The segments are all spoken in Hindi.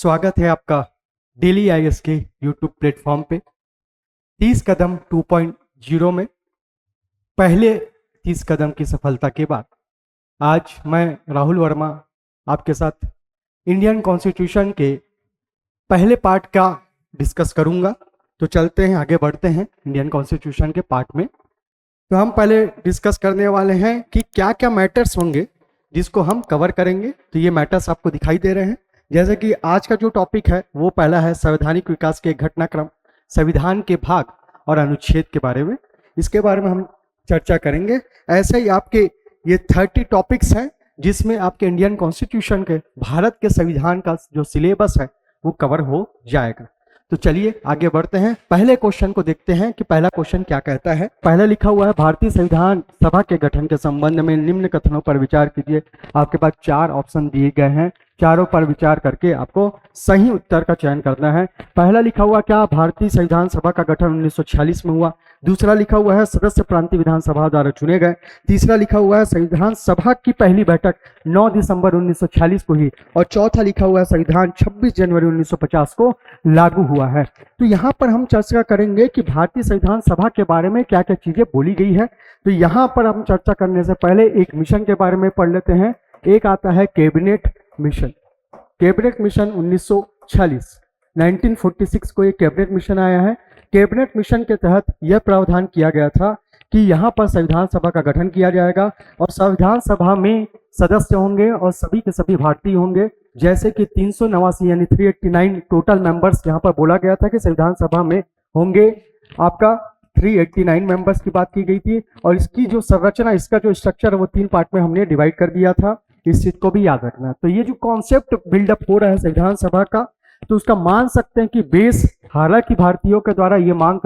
स्वागत है आपका डेली आईएएस के यूट्यूब प्लेटफॉर्म पे 30 कदम 2.0 में पहले 30 कदम की सफलता के बाद आज मैं राहुल वर्मा आपके साथ इंडियन कॉन्स्टिट्यूशन के पहले पार्ट का डिस्कस करूंगा। तो चलते हैं, आगे बढ़ते हैं इंडियन कॉन्स्टिट्यूशन के पार्ट में। तो हम पहले डिस्कस करने वाले हैं कि क्या क्या मैटर्स होंगे जिसको हम कवर करेंगे। तो ये मैटर्स आपको दिखाई दे रहे हैं। जैसे कि आज का जो टॉपिक है वो पहला है संवैधानिक विकास के घटनाक्रम, संविधान के भाग और अनुच्छेद के बारे में। इसके बारे में हम चर्चा करेंगे। ऐसे ही आपके ये 30 टॉपिक्स हैं जिसमें आपके इंडियन कॉन्स्टिट्यूशन के, भारत के संविधान का जो सिलेबस है वो कवर हो जाएगा। तो चलिए आगे बढ़ते हैं। पहले क्वेश्चन को देखते हैं कि पहला क्वेश्चन क्या कहता है। पहले लिखा हुआ है भारतीय संविधान सभा के गठन के संबंध में निम्न कथनों पर विचार कीजिए। आपके पास 4 ऑप्शन दिए गए हैं, चारों पर विचार करके आपको सही उत्तर का चयन करना है। पहला लिखा हुआ क्या, भारतीय संविधान सभा का गठन 1946 में हुआ। दूसरा लिखा हुआ है सदस्य प्रांतीय विधानसभा द्वारा चुने गए। तीसरा लिखा हुआ है संविधान सभा की पहली बैठक 9 दिसंबर 1946 को हुई। और चौथा लिखा हुआ है संविधान 26 जनवरी 1950 को लागू हुआ है। तो यहाँ पर हम चर्चा करेंगे कि भारतीय संविधान सभा के बारे में क्या क्या चीजें बोली गई है। तो यहाँ पर हम चर्चा करने से पहले एक मिशन के बारे में पढ़ लेते हैं। एक आता है कैबिनेट मिशन। कैबिनेट मिशन 1946 को एक कैबिनेट मिशन आया है। कैबिनेट मिशन के तहत यह प्रावधान किया गया था कि यहाँ पर संविधान सभा का गठन किया जाएगा और संविधान सभा में सदस्य होंगे और सभी के सभी भारतीय होंगे। जैसे कि 389 यानी 389 टोटल मेंबर्स यहाँ पर बोला गया था कि संविधान सभा में होंगे। आपका 389 मेंबर्स की बात की गई थी। और इसकी जो संरचना, इसका जो स्ट्रक्चर है वो 3 पार्ट में हमने डिवाइड कर दिया था। इस चीज को भी याद रखना। तो ये जो कॉन्सेप्ट बिल्डअप हो रहा है संविधान सभा का, तो उसका मान सकते हैं कि बेस, हालांकि भारतीयों के द्वारा ये मांग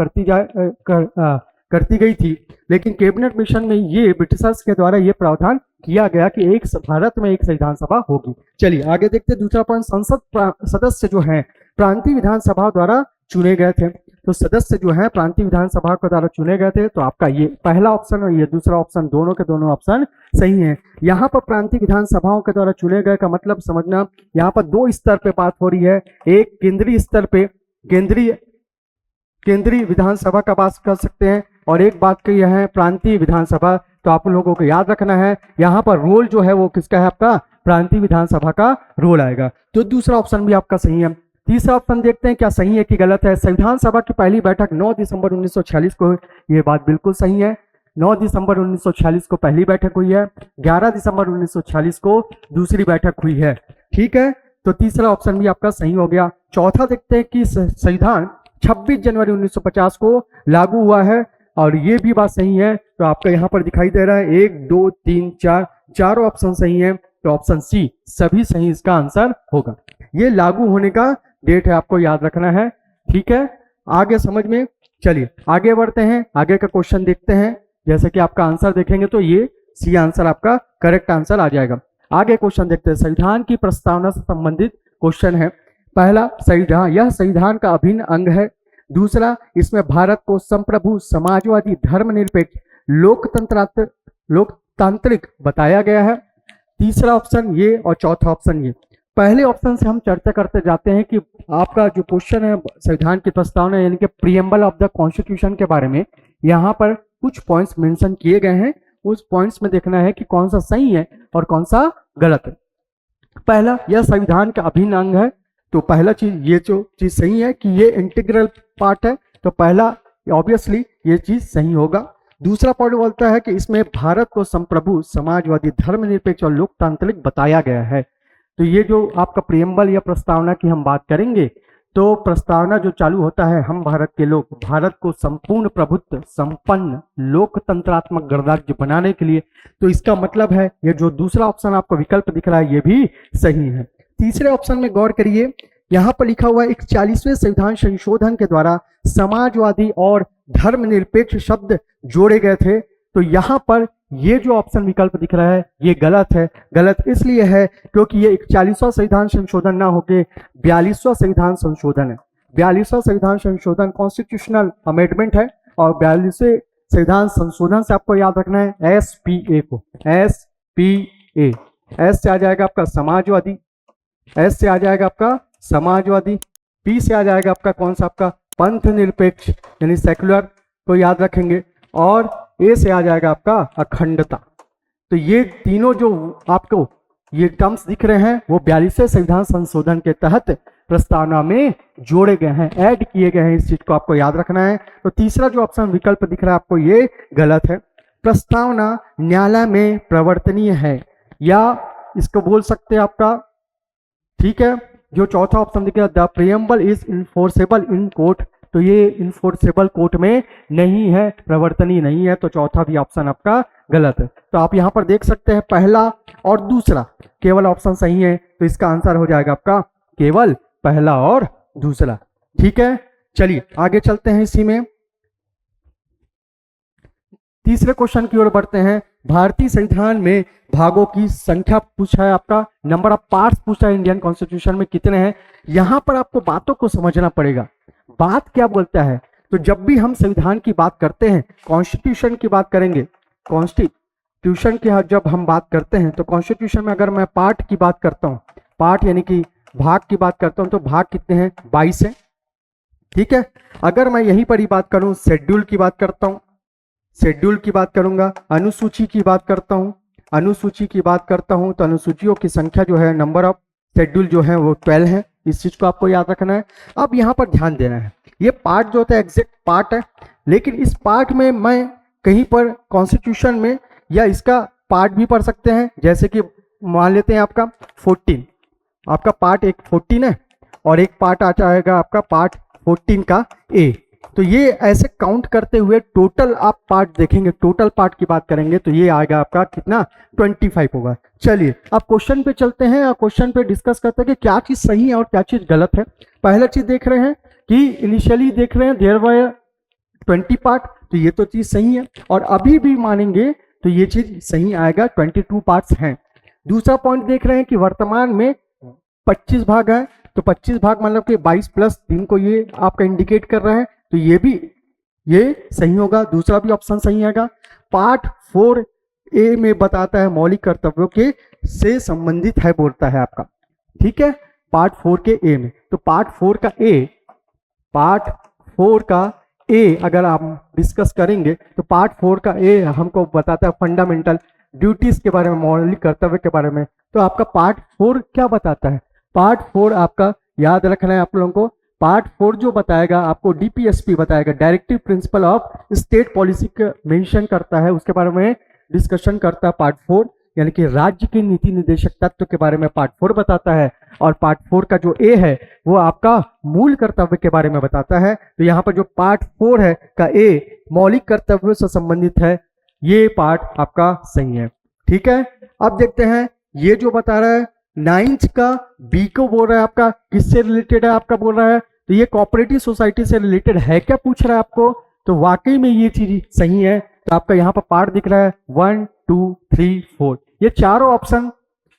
करती गई थी, लेकिन कैबिनेट मिशन में ये ब्रिटिशर्स के द्वारा ये प्रावधान किया गया कि एक भारत में एक संविधान सभा होगी। चलिए आगे देखते हैं। दूसरा पॉइंट, संसद सदस्य जो हैं प्रांतीय विधानसभा द्वारा चुने गए थे। तो सदस्य जो है प्रांतीय विधानसभा के द्वारा चुने गए थे। तो आपका ये पहला ऑप्शन और ये दूसरा ऑप्शन, दोनों के दोनों ऑप्शन सही हैं। यहाँ पर प्रांतीय विधानसभाओं के द्वारा चुने गए का मतलब समझना, यहाँ पर 2 स्तर पे बात हो रही है। एक केंद्रीय स्तर पे केंद्रीय विधानसभा का बात कर सकते हैं, और एक बात की यह है प्रांतीय विधानसभा। तो आप लोगों को याद रखना है यहाँ पर रोल जो है वो किसका है, आपका प्रांतीय विधानसभा का रोल आएगा। तो दूसरा ऑप्शन भी आपका सही है। तीसरा ऑप्शन देखते हैं क्या सही है कि गलत है। संविधान सभा की पहली बैठक 9 दिसंबर 1946 को, ये बात बिल्कुल सही है। 9 दिसंबर 1946 को पहली बैठक हुई है। 11 दिसंबर 1946 को दूसरी बैठक हुई है। ठीक है, तो तीसरा ऑप्शन भी आपका सही हो गया। चौथा देखते हैं कि संविधान 26 जनवरी 1950 को लागू हुआ है, और ये भी बात सही है। तो आपका यहाँ पर दिखाई दे रहा है 1 2 3 4, चारों ऑप्शन सही है। तो ऑप्शन सी सभी सही इसका आंसर होगा। ये लागू होने का डेट है, आपको याद रखना है। ठीक है, आगे समझ में। चलिए आगे बढ़ते हैं, आगे का क्वेश्चन देखते हैं। जैसे कि आपका आंसर देखेंगे तो ये सी आंसर आपका करेक्ट आंसर आ जाएगा। आगे क्वेश्चन देखते हैं। संविधान की प्रस्तावना से संबंधित क्वेश्चन है। पहला, संविधान यह संविधान का अभिन्न अंग है। दूसरा, इसमें भारत को संप्रभु, समाजवादी, धर्मनिरपेक्ष, लोकतांत्रिक बताया गया है। तीसरा ऑप्शन ये और चौथा ऑप्शन ये। पहले ऑप्शन से हम चर्चा करते जाते हैं कि आपका जो क्वेश्चन है संविधान की प्रस्तावना यानी कि प्रीएम्बल ऑफ द कॉन्स्टिट्यूशन के बारे में, यहाँ पर कुछ पॉइंट्स मेंशन किए गए हैं। उस पॉइंट्स में देखना है कि कौन सा सही है और कौन सा गलत है। पहला, यह संविधान का अभिन्न अंग है। तो पहला चीज, ये जो चीज सही है कि ये इंटीग्रल पार्ट है। तो पहला ऑब्वियसली ये चीज सही होगा। दूसरा पॉइंट बोलता है कि इसमें भारत को संप्रभु, समाजवादी, धर्मनिरपेक्ष और लोकतांत्रिक बताया गया है। तो ये जो आपका प्रीएम्बल या प्रस्तावना की हम बात करेंगे, तो प्रस्तावना जो चालू होता है, हम भारत के लोग भारत को संपूर्ण प्रभुत्व, संपन्न, लोकतंत्रात्मक गणराज्य बनाने के लिए। तो इसका मतलब है ये जो दूसरा ऑप्शन आपको विकल्प दिख रहा है ये भी सही है। तीसरे ऑप्शन में गौर करिए, यहाँ पर लिखा हुआ है 41वें संविधान संशोधन के द्वारा समाजवादी और धर्मनिरपेक्ष शब्द जोड़े गए थे। तो यहाँ पर ये जो ऑप्शन विकल्प दिख रहा है ये गलत है। गलत इसलिए है क्योंकि ये 41वां संविधान संशोधन ना होके 42वां संविधान संशोधन है। 42वां संविधान संशोधन कॉन्स्टिट्यूशनल अमेंडमेंट है, और 42वें संविधान संशोधन से आपको याद रखना है SPA को। SPA, एस से आ जाएगा आपका समाजवादी, एस से आ जाएगा आपका समाजवादी। पी से आ जाएगा आपका कौन सा, आपका पंथ निरपेक्ष यानी सेक्युलर को याद रखेंगे। और ए से आ जाएगा आपका अखंडता। तो ये तीनों जो आपको ये टर्म्स दिख रहे हैं वो 42वें संविधान संशोधन के तहत प्रस्तावना में जोड़े गए हैं, ऐड किए गए हैं। इस चीज को आपको याद रखना है। तो तीसरा जो ऑप्शन विकल्प दिख रहा है आपको ये गलत है। प्रस्तावना न्यायालय में प्रवर्तनीय है, या इसको बोल सकते हैं आपका, ठीक है, जो चौथा ऑप्शन दिख रहा है the preamble is enforceable in court, तो ये इन्फोर्सेबल कोर्ट में नहीं है, प्रवर्तनीय नहीं है। तो चौथा भी ऑप्शन आपका गलत है। तो आप यहां पर देख सकते हैं पहला और दूसरा केवल ऑप्शन सही है। तो इसका आंसर हो जाएगा आपका केवल पहला और दूसरा। ठीक है, चलिए आगे चलते हैं। इसी में तीसरे क्वेश्चन की ओर बढ़ते हैं। भारतीय संविधान में भागों की संख्या पूछा है आपका, नंबर ऑफ पार्ट्स पूछा है इंडियन कॉन्स्टिट्यूशन में कितने हैं। यहां पर आपको बातों को समझना पड़ेगा। बात क्या बोलता है, तो जब भी हम संविधान की बात करते हैं, कॉन्स्टिट्यूशन की बात करेंगे, कॉन्स्टिट्यूशन की जब हम बात करते हैं तो कॉन्स्टिट्यूशन में अगर मैं पार्ट की बात करता हूं, पार्ट यानी कि भाग की बात करता हूं, तो भाग कितने हैं, 22 है। ठीक है, अगर मैं यहीं पर ही बात करूं, शेड्यूल की बात करता हूं, शेड्यूल की बात करूंगा, अनुसूची की बात करता हूं, अनुसूची की बात करता हूं, तो अनुसूचियों की संख्या जो है, नंबर ऑफ शेड्यूल जो है वो 12 है। इस चीज को आपको याद रखना है। अब यहां पर ध्यान देना है, ये पार्ट जो होता है एग्जैक्ट पार्ट है, लेकिन इस पार्ट में मैं कहीं पर कॉन्स्टिट्यूशन में या इसका पार्ट भी पढ़ सकते हैं। जैसे कि मान लेते हैं आपका 14, आपका पार्ट एक 14 है और एक पार्ट आ जाएगा आपका पार्ट 14 का ए। तो ये ऐसे काउंट करते हुए टोटल आप पार्ट देखेंगे, टोटल पार्ट की बात करेंगे तो ये आएगा आपका कितना, 25 होगा। चलिए अब क्वेश्चन पे चलते हैं और क्वेश्चन पे डिस्कस करते हैं कि क्या चीज सही है और क्या चीज गलत है। पहला चीज देख रहे हैं कि इनिशियली देख रहे हैं देयर वर 20 पार्ट, तो ये तो चीज सही है, और अभी भी मानेंगे तो ये चीज सही आएगा, 22 पार्ट्स हैं। दूसरा पॉइंट देख रहे हैं कि वर्तमान में 25 भाग है, तो 25 भाग मतलब कि 22 प्लस 3 को ये आपका इंडिकेट कर रहा है, तो ये भी ये सही होगा, दूसरा भी ऑप्शन सही आएगा। पार्ट 4 ए में बताता है मौलिक कर्तव्यों के से संबंधित है, बोलता है आपका। ठीक है, पार्ट 4 के ए में, तो पार्ट 4 का ए, पार्ट 4 का ए अगर आप डिस्कस करेंगे तो पार्ट 4 का ए हमको बताता है फंडामेंटल ड्यूटीज के बारे में, मौलिक कर्तव्य के बारे में। तो आपका पार्ट 4 क्या बताता है, पार्ट 4 आपका याद रखना है आप लोगों को। पार्ट 4 जो बताएगा आपको डीपीएसपी बताएगा, directive principle of state policy का मेंशन करता है, उसके बारे में डिस्कशन करता है पार्ट 4, यानी कि राज्य के नीति निर्देशक तत्व के बारे में पार्ट 4 बताता है। और पार्ट 4 का जो ए है वो आपका मूल कर्तव्य के बारे में बताता है। तो यहाँ पर जो पार्ट 4 है का ए मौलिक कर्तव्यों से संबंधित है, ये पार्ट आपका सही है। ठीक है, अब देखते हैं ये जो बता रहा है 9th का बी को बोल रहा है आपका किससे रिलेटेड है, आपका बोल रहा है तो ये कोऑपरेटिव सोसाइटी से रिलेटेड है क्या पूछ रहा है आपको, तो वाकई में ये चीज सही है। तो आपका यहाँ पर पार्ट दिख रहा है 1 2 3 4, ये चारों ऑप्शन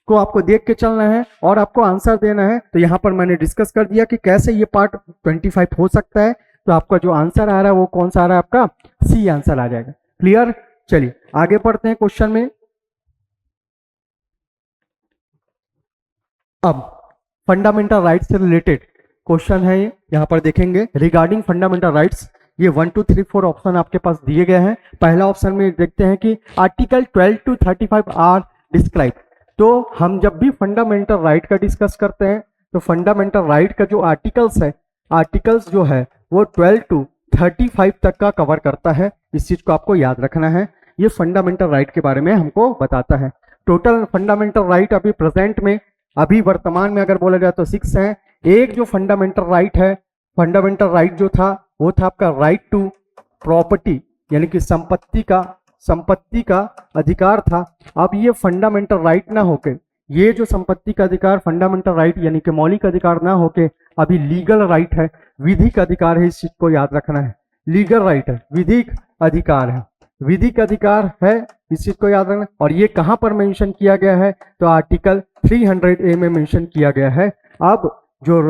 को आपको देख के चलना है और आपको आंसर देना है। तो यहाँ पर मैंने डिस्कस कर दिया कि कैसे ये पार्ट 25 हो सकता है। तो आपका जो आंसर आ रहा है वो कौन सा आ रहा है, आपका सी आंसर आ जाएगा। क्लियर, चलिए आगे पढ़ते हैं क्वेश्चन में। अब फंडामेंटल राइट्स से रिलेटेड क्वेश्चन है ये, यहाँ पर देखेंगे रिगार्डिंग फंडामेंटल राइट्स। ये 1 2 3 4 ऑप्शन आपके पास दिए गए हैं। पहला ऑप्शन में देखते हैं कि आर्टिकल 12 to 35 आर डिस्क्राइब। तो हम जब भी फंडामेंटल राइट का डिस्कस करते हैं तो फंडामेंटल राइट का जो आर्टिकल्स है, आर्टिकल्स जो है वो 12 to 35 तक का कवर करता है। इस चीज को आपको याद रखना है। ये फंडामेंटल राइट के बारे में हमको बताता है। टोटल फंडामेंटल राइट अभी प्रेजेंट में, अभी वर्तमान में अगर बोला जाए तो 6 है। एक जो फंडामेंटल राइट है, फंडामेंटल राइट जो था वो था आपका राइट टू प्रॉपर्टी, यानी कि संपत्ति का अधिकार था। अब ये फंडामेंटल राइट ना होके, ये जो संपत्ति का अधिकार फंडामेंटल राइट यानी कि मौलिक अधिकार ना होके अभी लीगल राइट है, विधिक अधिकार है। इस चीज को याद रखना है, लीगल राइट है, विधिक अधिकार है, विधिक अधिकार है, इस चीज को याद रखना। और ये कहां पर मेंशन किया गया है, तो आर्टिकल 300A में मेंशन किया गया है। अब जो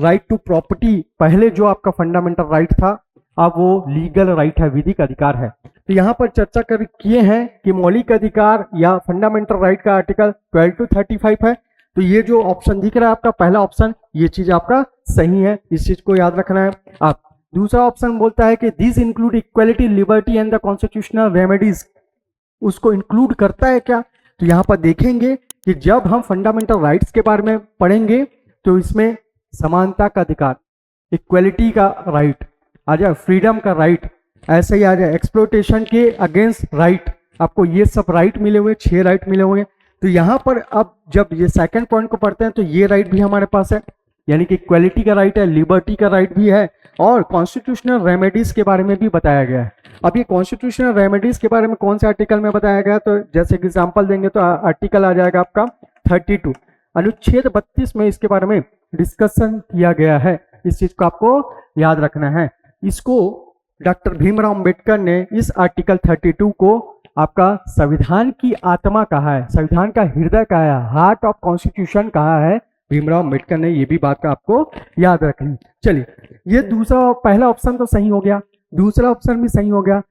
राइट टू प्रॉपर्टी पहले जो आपका फंडामेंटल राइट था, अब वो लीगल राइट है, विधिक अधिकार है। तो यहाँ पर चर्चा कर किए हैं कि मौलिक अधिकार या फंडामेंटल राइट का आर्टिकल 12 to 35 है। तो ये जो ऑप्शन दिख रहा है आपका पहला ऑप्शन ये चीज आपका सही है, इस चीज को याद रखना है। अब दूसरा ऑप्शन बोलता है कि this include equality, liberty and the constitutional remedies, उसको इंक्लूड करता है क्या? तो यहाँ पर देखेंगे कि जब हम फंडामेंटल राइट्स के बारे में पढ़ेंगे तो इसमें समानता का अधिकार, इक्वलिटी का राइट आ जाए, फ्रीडम का राइट ऐसे ही आ जाए, एक्सप्लोटेशन के अगेंस्ट राइट, आपको ये सब राइट मिले हुए, 6 राइट मिले हुए। तो यहाँ पर अब जब ये सेकंड पॉइंट को पढ़ते हैं तो ये राइट भी हमारे पास है, यानी कि इक्वलिटी का राइट है, लिबर्टी का राइट भी है, और कॉन्स्टिट्यूशनल रेमेडीज के बारे में भी बताया गया है। अब ये कॉन्स्टिट्यूशनल रेमेडीज के बारे में कौन से आर्टिकल में बताया गया, तो जैसे एग्जांपल देंगे तो आर्टिकल आ जाएगा आपका 32, अनुच्छेद 32 में इसके बारे में डिस्कशन किया गया है। इस चीज को आपको याद रखना है। इसको डॉक्टर भीमराव अंबेडकर ने इस आर्टिकल 32 को आपका संविधान की आत्मा कहा है, संविधान का हृदय कहा है, हार्ट ऑफ कॉन्स्टिट्यूशन कहा है भीमराव अंबेडकर ने। ये भी बात आपको याद रखनी। चलिए, ये दूसरा, पहला ऑप्शन तो सही हो गया, दूसरा ऑप्शन भी सही हो गया।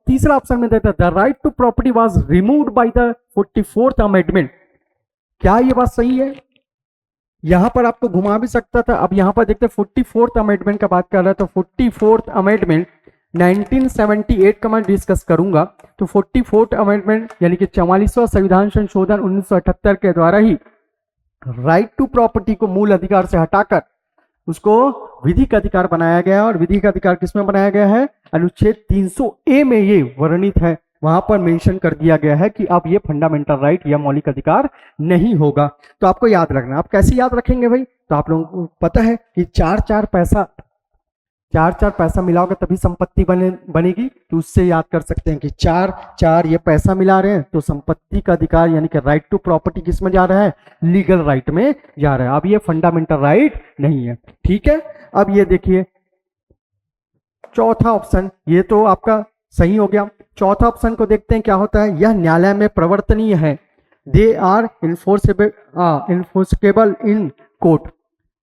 तीसरा ऑप्शन में देता है the right to property was removed by the 44th amendment. क्या ये बात सही है? यहां पर आपको घुमा भी सकता था। अब यहां पर देखते हैं 44th अमेंडमेंट का बात कर रहा है, तो 44th अमेंडमेंट 1978 का मैं डिस्कस करूंगा। तो 44th अमेंडमेंट यानी कि 44वां संविधान संशोधन 1978 के द्वारा ही राइट टू प्रॉपर्टी को मूल अधिकार से हटाकर उसको विधिक अधिकार बनाया गया है। और विधिक अधिकार किसमें बनाया गया है? अनुच्छेद 300A में ये वर्णित है, वहां पर मेंशन कर दिया गया है कि अब ये फंडामेंटल राइट या मौलिक अधिकार नहीं होगा। तो आपको याद रखना। आप कैसे याद रखेंगे भाई? तो आप लोगों को पता है कि 4 पैसा मिलाओगे तभी संपत्ति बनेगी। तो उससे याद कर सकते हैं कि 4 ये पैसा मिला रहे हैं तो संपत्ति का अधिकार यानी कि राइट टू प्रॉपर्टी किस में जा रहा है? लीगल राइट में जा रहा है। अब ये फंडामेंटल राइट नहीं है। ठीक है, अब ये देखिए चौथा ऑप्शन, ये तो आपका सही हो गया। चौथा ऑप्शन को देखते हैं क्या होता है। यह न्यायालय में प्रवर्तनीय है, they are enforceable in court.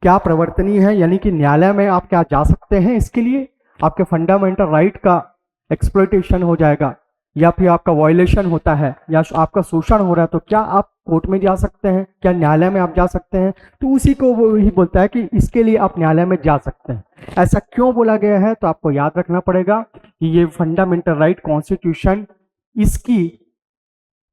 क्या प्रवर्तनीय है? यानी कि न्यायालय में आप क्या जा सकते हैं, इसके लिए आपके फंडामेंटल राइट का एक्सप्लॉइटेशन हो जाएगा या फिर आपका वायलेशन होता है या आपका शोषण हो रहा है, तो क्या आप कोर्ट में जा सकते हैं? क्या न्यायालय में आप जा सकते हैं? तो उसी को वो ही बोलता है कि इसके लिए आप न्यायालय में जा सकते हैं। ऐसा क्यों बोला गया है? तो आपको याद रखना पड़ेगा कि ये फंडामेंटल राइट कॉन्स्टिट्यूशन इसकी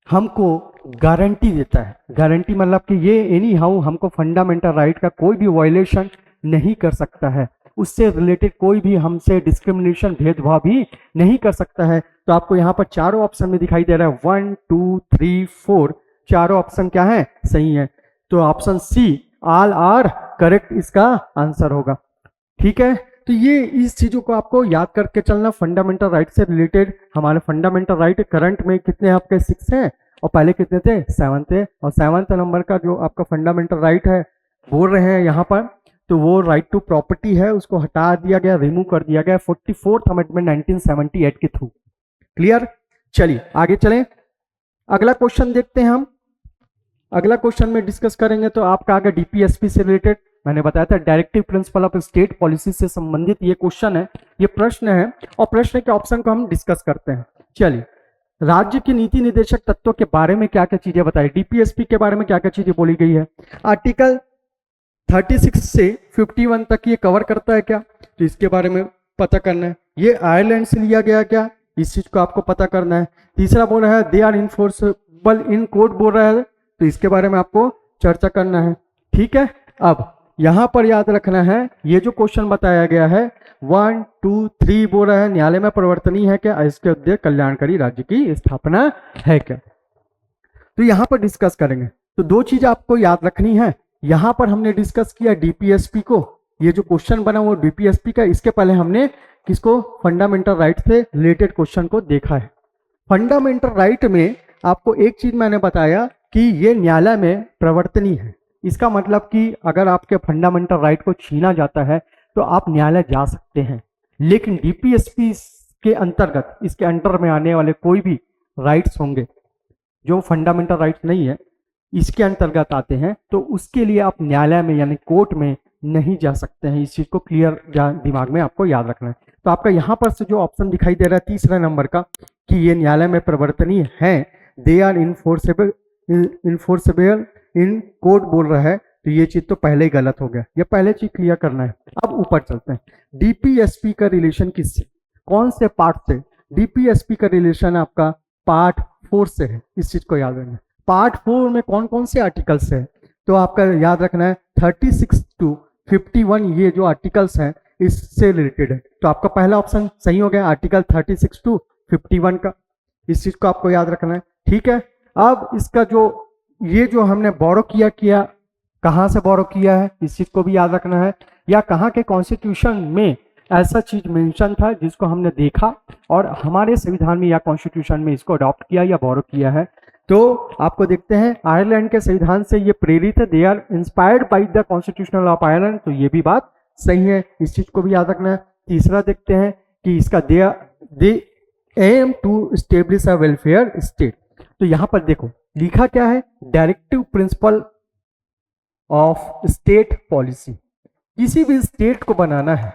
हमको गारंटी देता है। गारंटी मतलब कि ये एनी हाउ हमको फंडामेंटल राइट का कोई भी वायलेशन नहीं कर सकता है, उससे रिलेटेड कोई भी हमसे डिस्क्रिमिनेशन, भेदभाव भी नहीं कर सकता है। तो आपको यहाँ पर चारों ऑप्शन में दिखाई दे रहा है 1 2 3 4, चारों ऑप्शन क्या है? सही है। तो option C all are correct इसका आंसर होगा। ठीक है, तो ये इस चीजों को आपको याद करके चलना। फंडामेंटल राइट से रिलेटेड हमारे फंडामेंटल राइट करंट में कितने आपके 6 हैं और पहले कितने थे? 7 थे। और 7th नंबर का जो आपका फंडामेंटल राइट है बोल रहे हैं यहाँ पर, तो वो राइट टू प्रॉपर्टी है, उसको हटा दिया गया, रिमूव कर दिया गया 44th अमेंडमेंट 1978 के थ्रू। क्लियर? चलिए आगे चलें, अगला क्वेश्चन देखते हैं हम। अगला क्वेश्चन में डिस्कस करेंगे तो आपका आगे डीपीएसपी से रिलेटेड, मैंने बताया था directive principle of state policy से संबंधित ये क्वेश्चन है, ये प्रश्न है, और प्रश्न के ऑप्शन को हम डिस्कस करते हैं। चलिए, राज्य की नीति निर्देशक तत्वों के बारे में क्या क्या चीजें बताई, डीपीएसपी के बारे में क्या क्या चीजें बोली गई है। आर्टिकल 36 से 51 तक ये कवर करता है क्या? तो इसके बारे में पता करना है। ये आयरलैंड से लिया गया क्या? इस चीज को आपको पता करना है। तीसरा बोल रहा है they are enforceable in court बोल रहा है, तो इसके बारे में आपको चर्चा करना है। ठीक है, अब यहां पर याद रखना है ये जो क्वेश्चन बताया गया है 1 2 3 बोल रहा है न्यायालय में प्रवर्तनीय है क्या, इसके उद्देश्य कल्याणकारी राज्य की स्थापना है क्या। तो यहां पर डिस्कस करेंगे। तो दो चीज आपको याद रखनी है। यहां पर हमने डिस्कस किया डीपीएसपी को, ये जो क्वेश्चन बना वो डीपीएसपी का, इसके पहले हमने किसको? फंडामेंटल राइट से रिलेटेड क्वेश्चन को देखा है। फंडामेंटल राइट में आपको एक चीज मैंने बताया कि ये न्यायालय में प्रवर्तनीय है। इसका मतलब कि अगर आपके फंडामेंटल राइट को छीना जाता है तो आप न्यायालय जा सकते हैं, लेकिन डीपीएसपी के अंतर्गत, इसके अंडर में आने वाले कोई भी राइट्स होंगे जो फंडामेंटल राइट्स नहीं है, इसके अंतर्गत आते हैं, तो उसके लिए आप न्यायालय में यानी कोर्ट में नहीं जा सकते हैं। इस चीज को क्लियर दिमाग में आपको याद रखना है। तो आपका यहाँ पर से जो ऑप्शन दिखाई दे रहा है तीसरा नंबर का कि ये न्यायालय में प्रवर्तनीय है, they are enforceable in court बोल रहा है, तो ये चीज तो पहले ही गलत हो गया, ये पहले चीज क्लियर करना है। अब ऊपर चलते हैं। डीपीएसपी का रिलेशन किससे, कौन से पार्ट से? डीपीएसपी का रिलेशन आपका पार्ट 4 से है, इस चीज को याद रखना। पार्ट 4 में कौन कौन से आर्टिकल्स है, तो आपका याद रखना है 36 to 51, ये जो आर्टिकल्स हैं इससे रिलेटेड है। तो आपका पहला ऑप्शन सही हो गया, आर्टिकल 36 to 51 का, इस चीज को आपको याद रखना है। ठीक है, अब इसका जो ये जो हमने बोरो किया कहाँ से बोरो किया है, इस चीज को भी याद रखना है, या कहाँ के कॉन्स्टिट्यूशन में ऐसा चीज मेंशन था जिसको हमने देखा और हमारे संविधान में या कॉन्स्टिट्यूशन में इसको अडॉप्ट किया या बोरो किया है। तो आपको देखते हैं आयरलैंड के संविधान से ये प्रेरित है, they are inspired by the constitutional of Ireland, तो ये भी बात सही है, इस चीज को भी याद रखना है। तीसरा देखते हैं कि इसका they aim to establish a welfare state, तो यहां पर देखो लिखा क्या है, directive principle of state policy. किसी भी स्टेट को बनाना है,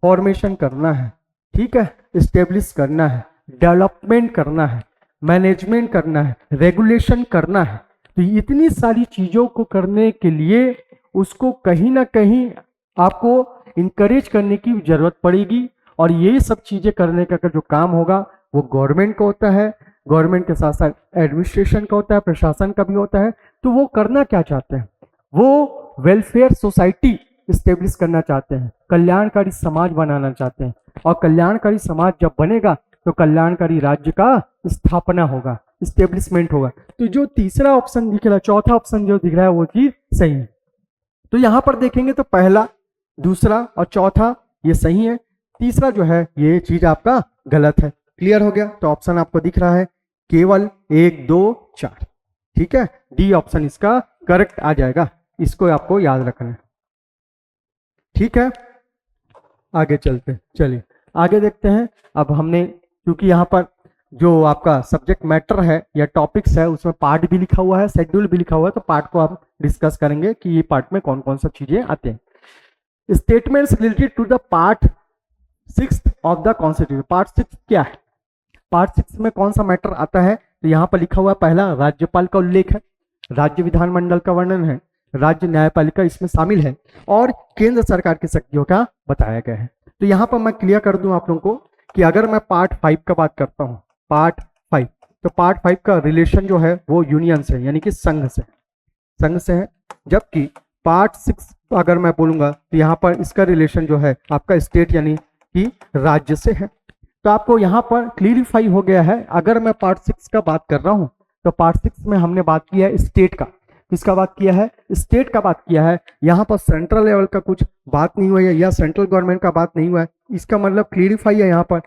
फॉर्मेशन करना है, ठीक है, एस्टेब्लिश करना है, डेवलपमेंट करना है, मैनेजमेंट करना है, रेगुलेशन करना है, तो इतनी सारी चीजों को करने के लिए उसको कहीं ना कहीं आपको इंकरेज करने की जरूरत पड़ेगी, और ये सब चीजें करने का जो काम होगा वो गवर्नमेंट का होता है, गवर्नमेंट के साथ साथ एडमिनिस्ट्रेशन का होता है, प्रशासन का भी होता है। तो वो करना क्या चाहते हैं, वो वेलफेयर सोसाइटी स्टेब्लिश करना चाहते हैं, कल्याणकारी समाज बनाना चाहते हैं, और कल्याणकारी समाज जब बनेगा तो कल्याणकारी राज्य का स्थापना होगा, स्टेब्लिशमेंट होगा। तो जो तीसरा ऑप्शन दिख रहा है, चौथा ऑप्शन जो दिख रहा है वो चीज सही है। तो यहां पर देखेंगे तो पहला, दूसरा और चौथा ये सही है, तीसरा जो है ये चीज आपका गलत है। क्लियर हो गया? तो ऑप्शन आपको दिख रहा है केवल 1 2 4, ठीक है, डी ऑप्शन इसका करेक्ट आ जाएगा, इसको आपको याद रखना है। ठीक है, आगे चलते हैं, चलिए आगे देखते हैं। अब हमने क्योंकि यहाँ पर जो आपका सब्जेक्ट मैटर है या टॉपिक्स है उसमें पार्ट भी लिखा हुआ है, शेड्यूल भी लिखा हुआ है, तो पार्ट को आप डिस्कस करेंगे कि ये पार्ट में कौन कौन सा चीजें आते हैं। Statements related to the part 6 of the constitution. Part 6 क्या है, पार्ट 6 में कौन सा मैटर आता है, तो यहाँ पर लिखा हुआ है, पहला राज्यपाल का उल्लेख है, राज्य विधानमंडल का वर्णन है, राज्य न्यायपालिका इसमें शामिल है, और केंद्र सरकार की शक्तियों का बताया गया है। तो यहाँ पर मैं क्लियर कर दूं आप लोगों को कि अगर मैं पार्ट 5 का बात करता हूँ, पार्ट 5, तो पार्ट 5 का रिलेशन जो है वो यूनियन से यानी कि संघ से है, जबकि पार्ट 6 अगर मैं बोलूंगा तो यहाँ पर इसका रिलेशन जो है आपका स्टेट यानी कि राज्य से है। तो आपको यहाँ पर क्लियरिफाई हो गया है। अगर मैं पार्ट 6 का बात कर रहा हूँ तो पार्ट 6 में हमने बात किया है स्टेट का, किसका बात किया है, स्टेट का बात किया है। यहाँ पर सेंट्रल लेवल का कुछ बात नहीं हुआ है या सेंट्रल गवर्नमेंट का बात नहीं हुआ है, इसका मतलब क्लियरिफाई है। यहाँ पर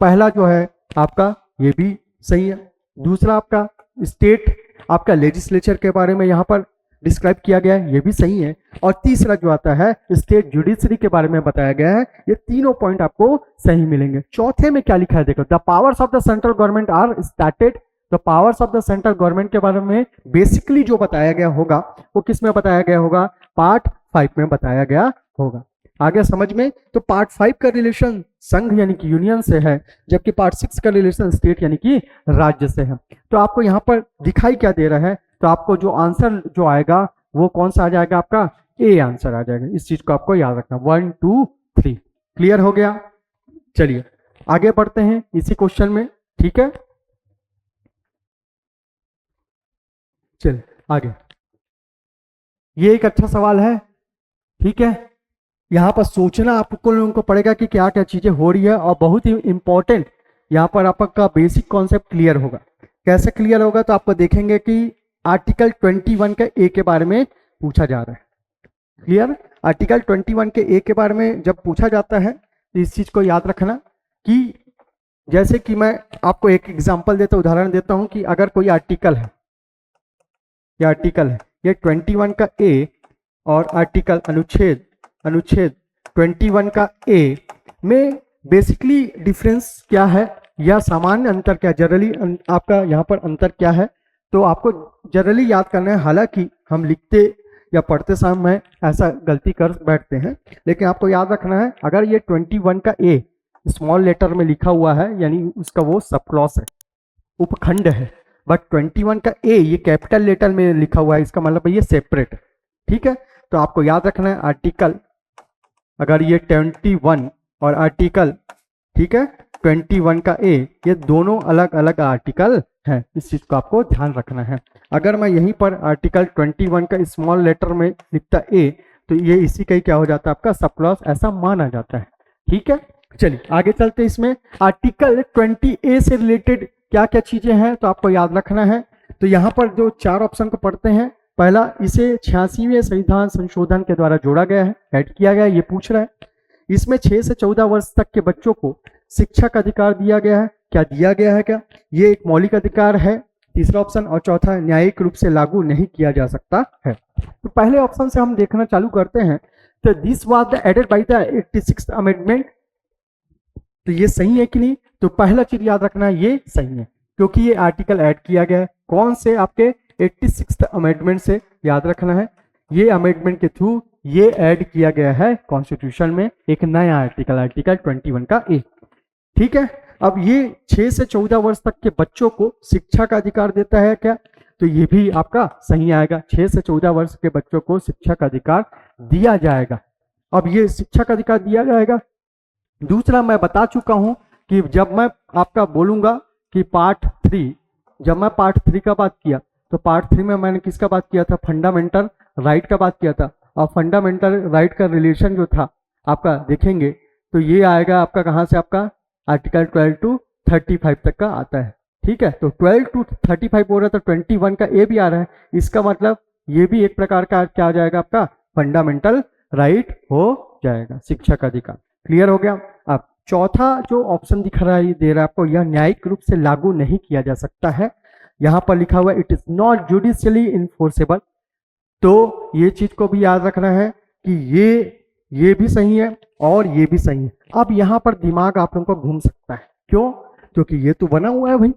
पहला जो है आपका ये भी सही है, दूसरा आपका स्टेट आपका लेजिस्लेचर के बारे में यहाँ पर डिस्क्राइब किया गया है, ये भी सही है, और तीसरा जो आता है स्टेट जुडिशरी के बारे में बताया गया है, ये तीनों पॉइंट आपको सही मिलेंगे। चौथे में क्या लिखा है देखो, the powers of the central government are started. तो powers of the central government के बारे में बेसिकली जो बताया गया होगा वो किस में बताया गया होगा, पार्ट 5 में बताया गया होगा। आगे समझ में? तो पार्ट 5 का रिलेशन संघ यानी कि यूनियन से है, जबकि पार्ट 6 का रिलेशन स्टेट यानी कि राज्य से है। तो आपको यहाँ पर दिखाई क्या दे रहा है, तो आपको जो आंसर जो आएगा वो कौन सा आ जाएगा, आपका ए आंसर आ जाएगा। इस चीज को आपको याद रखना, 1 2 3। क्लियर हो गया? चलिए आगे बढ़ते हैं इसी क्वेश्चन में, ठीक है, चलिए आगे। ये एक अच्छा सवाल है, ठीक है, यहाँ पर सोचना आपको लोगों को पड़ेगा कि क्या क्या चीजें हो रही है, और बहुत ही इंपॉर्टेंट यहाँ पर आपका बेसिक कॉन्सेप्ट क्लियर होगा। कैसे क्लियर होगा, तो आपको देखेंगे कि आर्टिकल 21 के ए के बारे में पूछा जा रहा है। क्लियर? आर्टिकल 21 के ए के बारे में जब पूछा जाता है तो इस चीज को याद रखना कि जैसे कि मैं आपको एक एग्जांपल देता, उदाहरण देता हूं कि अगर कोई आर्टिकल है, ये आर्टिकल है, ये 21 का ए और आर्टिकल अनुच्छेद 21 का ए में बेसिकली डिफरेंस क्या है या सामान्य अंतर क्या, जनरली आपका यहाँ पर अंतर क्या है, तो आपको जनरली याद करना है। हालांकि हम लिखते या पढ़ते समय ऐसा गलती कर बैठते हैं, लेकिन आपको याद रखना है अगर ये 21 का ए स्मॉल लेटर में लिखा हुआ है यानी उसका वो सब क्लॉज है, उपखंड है, बट 21 का ए ये कैपिटल लेटर में लिखा हुआ है, इसका मतलब ये सेपरेट है। ठीक है, तो आपको याद रखना है आर्टिकल, अगर ये 21 और आर्टिकल, ठीक है, 21 का ए, ये दोनों अलग अलग आर्टिकल हैं, इस चीज को आपको ध्यान रखना है। अगर मैं यहीं पर आर्टिकल 21 का स्मॉल लेटर में लिखता ए, तो ये इसी का ही क्या हो जाता है, आपका सब क्लॉज ऐसा माना जाता है। ठीक है, चलिए आगे चलते हैं। इसमें आर्टिकल 20A से रिलेटेड क्या क्या चीजें हैं तो आपको याद रखना है। तो यहाँ पर जो 4 ऑप्शन को पढ़ते हैं, पहला, इसे 86वें संविधान संशोधन के द्वारा जोड़ा गया है, ऐड किया गया है, ये पूछ रहा है। इसमें 6 से 14 वर्ष तक के बच्चों को शिक्षा का अधिकार दिया गया है। क्या दिया गया है? क्या ये एक मौलिक अधिकार है? तीसरा ऑप्शन। और चौथा, न्यायिक रूप से लागू नहीं किया जा सकता है। तो पहले ऑप्शन से हम देखना चालू करते हैं। तो this was added by the 86th amendment, तो ये सही है कि नहीं? तो पहला चीज याद रखना है, ये सही है, क्योंकि ये आर्टिकल ऐड किया गया है। कौन से? आपके 86th अमेंडमेंट से, याद रखना है। ये अमेंडमेंट के थ्रू ये ऐड किया गया है कॉन्स्टिट्यूशन में, एक नया आर्टिकल, आर्टिकल 21 का ए। ठीक है, अब ये 6 से 14 वर्ष तक के बच्चों को शिक्षा का अधिकार देता है क्या? तो ये भी आपका सही आएगा, 6 से 14 वर्ष के बच्चों को शिक्षा का अधिकार दिया जाएगा। अब ये शिक्षा का अधिकार दिया जाएगा। दूसरा, मैं बता चुका हूं कि जब मैं आपका बोलूंगा कि पार्ट 3, जब मैं पार्ट 3 का बात किया, तो पार्ट 3 में मैंने किसका बात किया था? फंडामेंटल राइट का बात किया था। और फंडामेंटल राइट का रिलेशन जो था आपका देखेंगे, तो ये आएगा आपका कहां से? आपका आर्टिकल 12 to 35 तक का आता है। ठीक है, तो 12 to 35 हो रहा है, तो 21 का ए भी आ रहा है। इसका मतलब ये भी एक प्रकार का क्या आ जाएगा? आपका फंडामेंटल राइट हो जाएगा, शिक्षा का अधिकार। क्लियर हो गया? अब चौथा जो ऑप्शन दिख रहा है, ये दे रहा है आपको, यह न्यायिक रूप से लागू नहीं किया जा सकता है। यहां पर लिखा हुआ है it is not judicially enforceable. तो ये चीज को भी याद रखना है कि ये भी सही है और ये भी सही है। अब यहां पर दिमाग आप लोगों को घूम सकता है, क्यों? क्योंकि ये तो बना हुआ है भाई,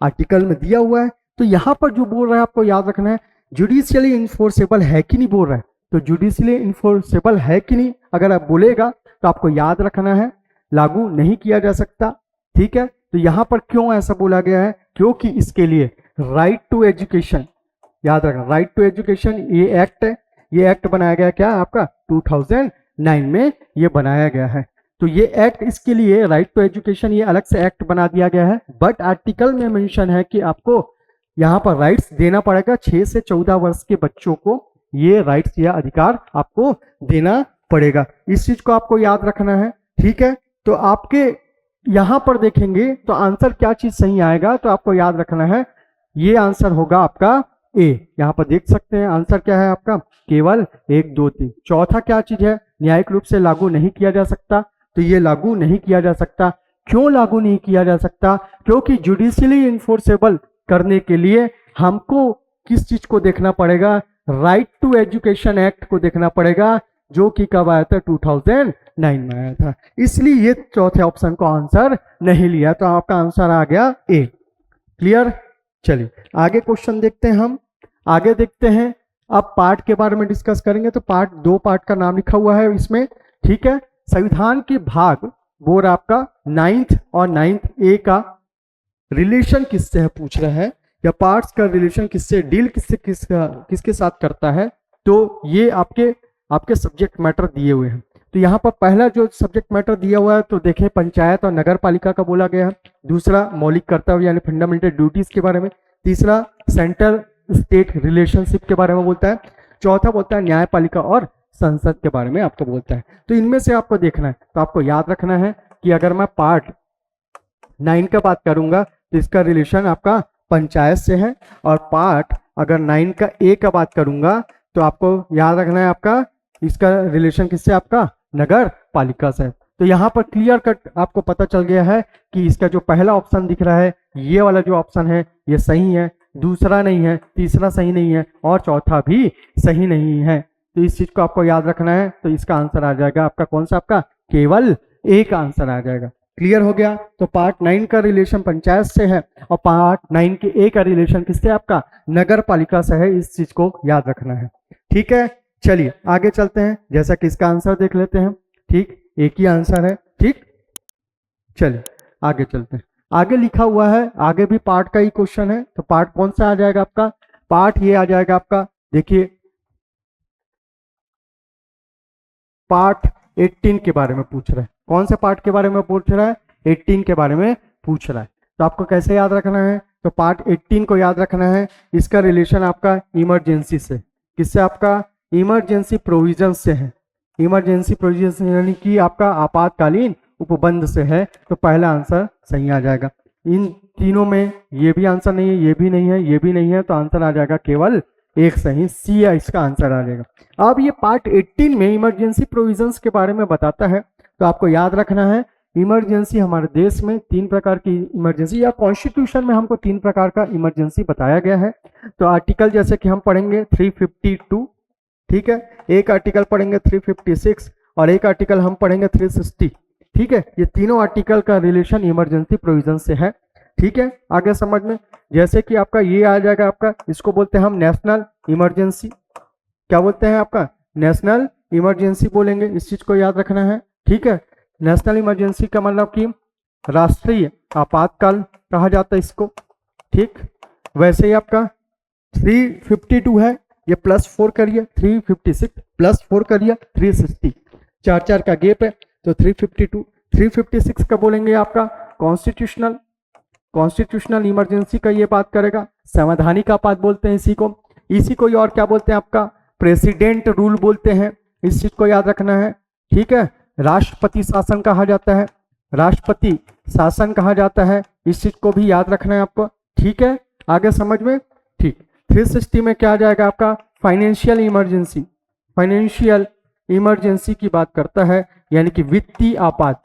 आर्टिकल में दिया हुआ है। तो यहां पर जो बोल रहा है आपको याद रखना है, जुडिशियली इन्फोर्सेबल है कि नहीं बोल रहा है। तो जुडिशियली इन्फोर्सेबल है कि नहीं अगर आप बोलेगा, तो आपको याद रखना है लागू नहीं किया जा सकता। ठीक है, तो यहां पर क्यों ऐसा बोला गया है? क्योंकि इसके लिए राइट टू एजुकेशन, याद रखना, राइट टू एजुकेशन ये एक्ट है। ये एक्ट बनाया गया क्या? आपका 2009 में ये बनाया गया है। तो ये एक्ट, इसके लिए राइट टू एजुकेशन ये अलग से एक्ट बना दिया गया है। बट आर्टिकल में मेंशन है कि आपको यहाँ पर राइट्स देना पड़ेगा। 6 से 14 वर्ष के बच्चों को ये राइट्स या अधिकार आपको देना पड़ेगा। इस चीज को आपको याद रखना है। ठीक है, तो आपके यहां पर देखेंगे तो आंसर क्या चीज सही आएगा, तो आपको याद रखना है ये आंसर होगा आपका ए। यहां पर देख सकते हैं आंसर क्या है आपका, केवल 1 2 3। चौथा क्या चीज है? न्यायिक रूप से लागू नहीं किया जा सकता। तो ये लागू नहीं किया जा सकता। क्यों लागू नहीं किया जा सकता? क्योंकि जुडिशियली इन्फोर्सेबल करने के लिए हमको किस चीज को देखना पड़ेगा? राइट टू एजुकेशन एक्ट को देखना पड़ेगा, जो कि कब आया था? 2009 में आया था। इसलिए ये चौथे ऑप्शन को आंसर नहीं लिया, तो आपका आंसर आ गया ए। क्लियर? चलिए आगे क्वेश्चन देखते हैं। हम आगे देखते हैं, अब पार्ट के बारे में डिस्कस करेंगे। तो पार्ट 2 पार्ट का नाम लिखा हुआ है इसमें। ठीक है, संविधान के भाग बोर्ड आपका 9th और 9th ए का रिलेशन किससे है पूछ रहा है, या पार्ट्स का रिलेशन किससे, डील किसके साथ करता है। तो ये आपके सब्जेक्ट मैटर दिए हुए हैं। तो यहाँ पर पहला जो सब्जेक्ट मैटर दिया हुआ है, तो देखें पंचायत और नगर पालिका का बोला गया है। दूसरा मौलिक कर्तव्य यानी फंडामेंटल ड्यूटीज के बारे में। तीसरा सेंट्रल स्टेट रिलेशनशिप के बारे में बोलता है। चौथा बोलता है न्यायपालिका और संसद के बारे में आपको बोलता है। तो इनमें से आपको देखना है। तो आपको याद रखना है कि अगर मैं पार्ट 9 का बात करूंगा तो इसका रिलेशन आपका पंचायत से है, और पार्ट अगर 9 का ए का बात करूंगा तो आपको याद रखना है आपका इसका रिलेशन किससे? आपका नगर पालिका से। तो यहाँ पर क्लियर कट आपको पता चल गया है कि इसका जो पहला ऑप्शन दिख रहा है, ये वाला जो ऑप्शन है ये सही है, दूसरा नहीं है, तीसरा सही नहीं है, और चौथा भी सही नहीं है। तो इस चीज को आपको याद रखना है। तो इसका आंसर आ जाएगा आपका कौन सा? आपका केवल ए का आंसर आ जाएगा। क्लियर हो गया? तो पार्ट 9 का रिलेशन पंचायत से है, और पार्ट 9 के ए का रिलेशन किससे? आपका नगर पालिका से है। इस चीज को याद रखना है। ठीक है, चलिए आगे चलते हैं। जैसा कि इसका आंसर देख लेते हैं। ठीक, एक ही आंसर है। ठीक, चलिए आगे चलते हैं। आगे लिखा हुआ है, आगे भी पार्ट का ही क्वेश्चन है। तो पार्ट कौन सा आ जाएगा आपका? पार्ट ये आ जाएगा आपका, देखिए पार्ट 18 के बारे में पूछ रहा है। कौन से पार्ट के बारे में पूछ रहा है? 18 के बारे में पूछ रहा है। तो आपको कैसे याद रखना है? तो पार्ट 18 को याद रखना है। इसका रिलेशन आपका इमरजेंसी से, किससे? आपका इमरजेंसी प्रोविजन से है। इमरजेंसी प्रोविजन यानी कि आपका आपातकालीन उपबंध से है। तो पहला आंसर सही आ जाएगा। इन तीनों में ये भी आंसर नहीं है, ये भी नहीं है, ये भी नहीं है, तो आंसर आ जाएगा केवल एक सही, सी है इसका आंसर आ जाएगा। अब ये पार्ट 18 में इमरजेंसी प्रोविजंस के बारे में बताता है। तो आपको याद रखना है इमरजेंसी हमारे देश में 3 प्रकार की इमरजेंसी, या कॉन्स्टिट्यूशन में हमको 3 प्रकार का इमरजेंसी बताया गया है। तो आर्टिकल जैसे कि हम पढ़ेंगे 352, ठीक है, एक आर्टिकल पढ़ेंगे 356 और एक आर्टिकल हम पढ़ेंगे 360, ठीक है। ये तीनों आर्टिकल का रिलेशन इमरजेंसी प्रोविजन से है, ठीक है। आगे समझ में, जैसे कि आपका ये आ जाएगा, आपका इसको बोलते हैं हम नेशनल इमरजेंसी। क्या बोलते हैं? आपका नेशनल इमरजेंसी बोलेंगे, इस चीज को याद रखना है, ठीक है। नेशनल इमरजेंसी का मतलब कि राष्ट्रीय आपातकाल कहा जाता है इसको, ठीक। वैसे ही आपका 352 है, ये +4 करिए, 356 +4 करिए, 360, 4 का गैप है, तो 352। 356 का बोलेंगे आपका कॉन्स्टिट्यूशनल, कॉन्स्टिट्यूशनल इमरजेंसी का ये बात करेगा, संवैधानिक आपात बोलते हैं इसी को। इसी को और क्या बोलते हैं? आपका प्रेसिडेंट रूल बोलते हैं, इस चीज को याद रखना है, ठीक है। राष्ट्रपति शासन कहा जाता है, राष्ट्रपति शासन कहा जाता है, इस चीज को भी याद रखना है आपको, ठीक है। आगे समझ में, ठीक। 360 में क्या आ जाएगा? आपका फाइनेंशियल इमरजेंसी, फाइनेंशियल इमरजेंसी की बात करता है, यानी कि वित्तीय आपात,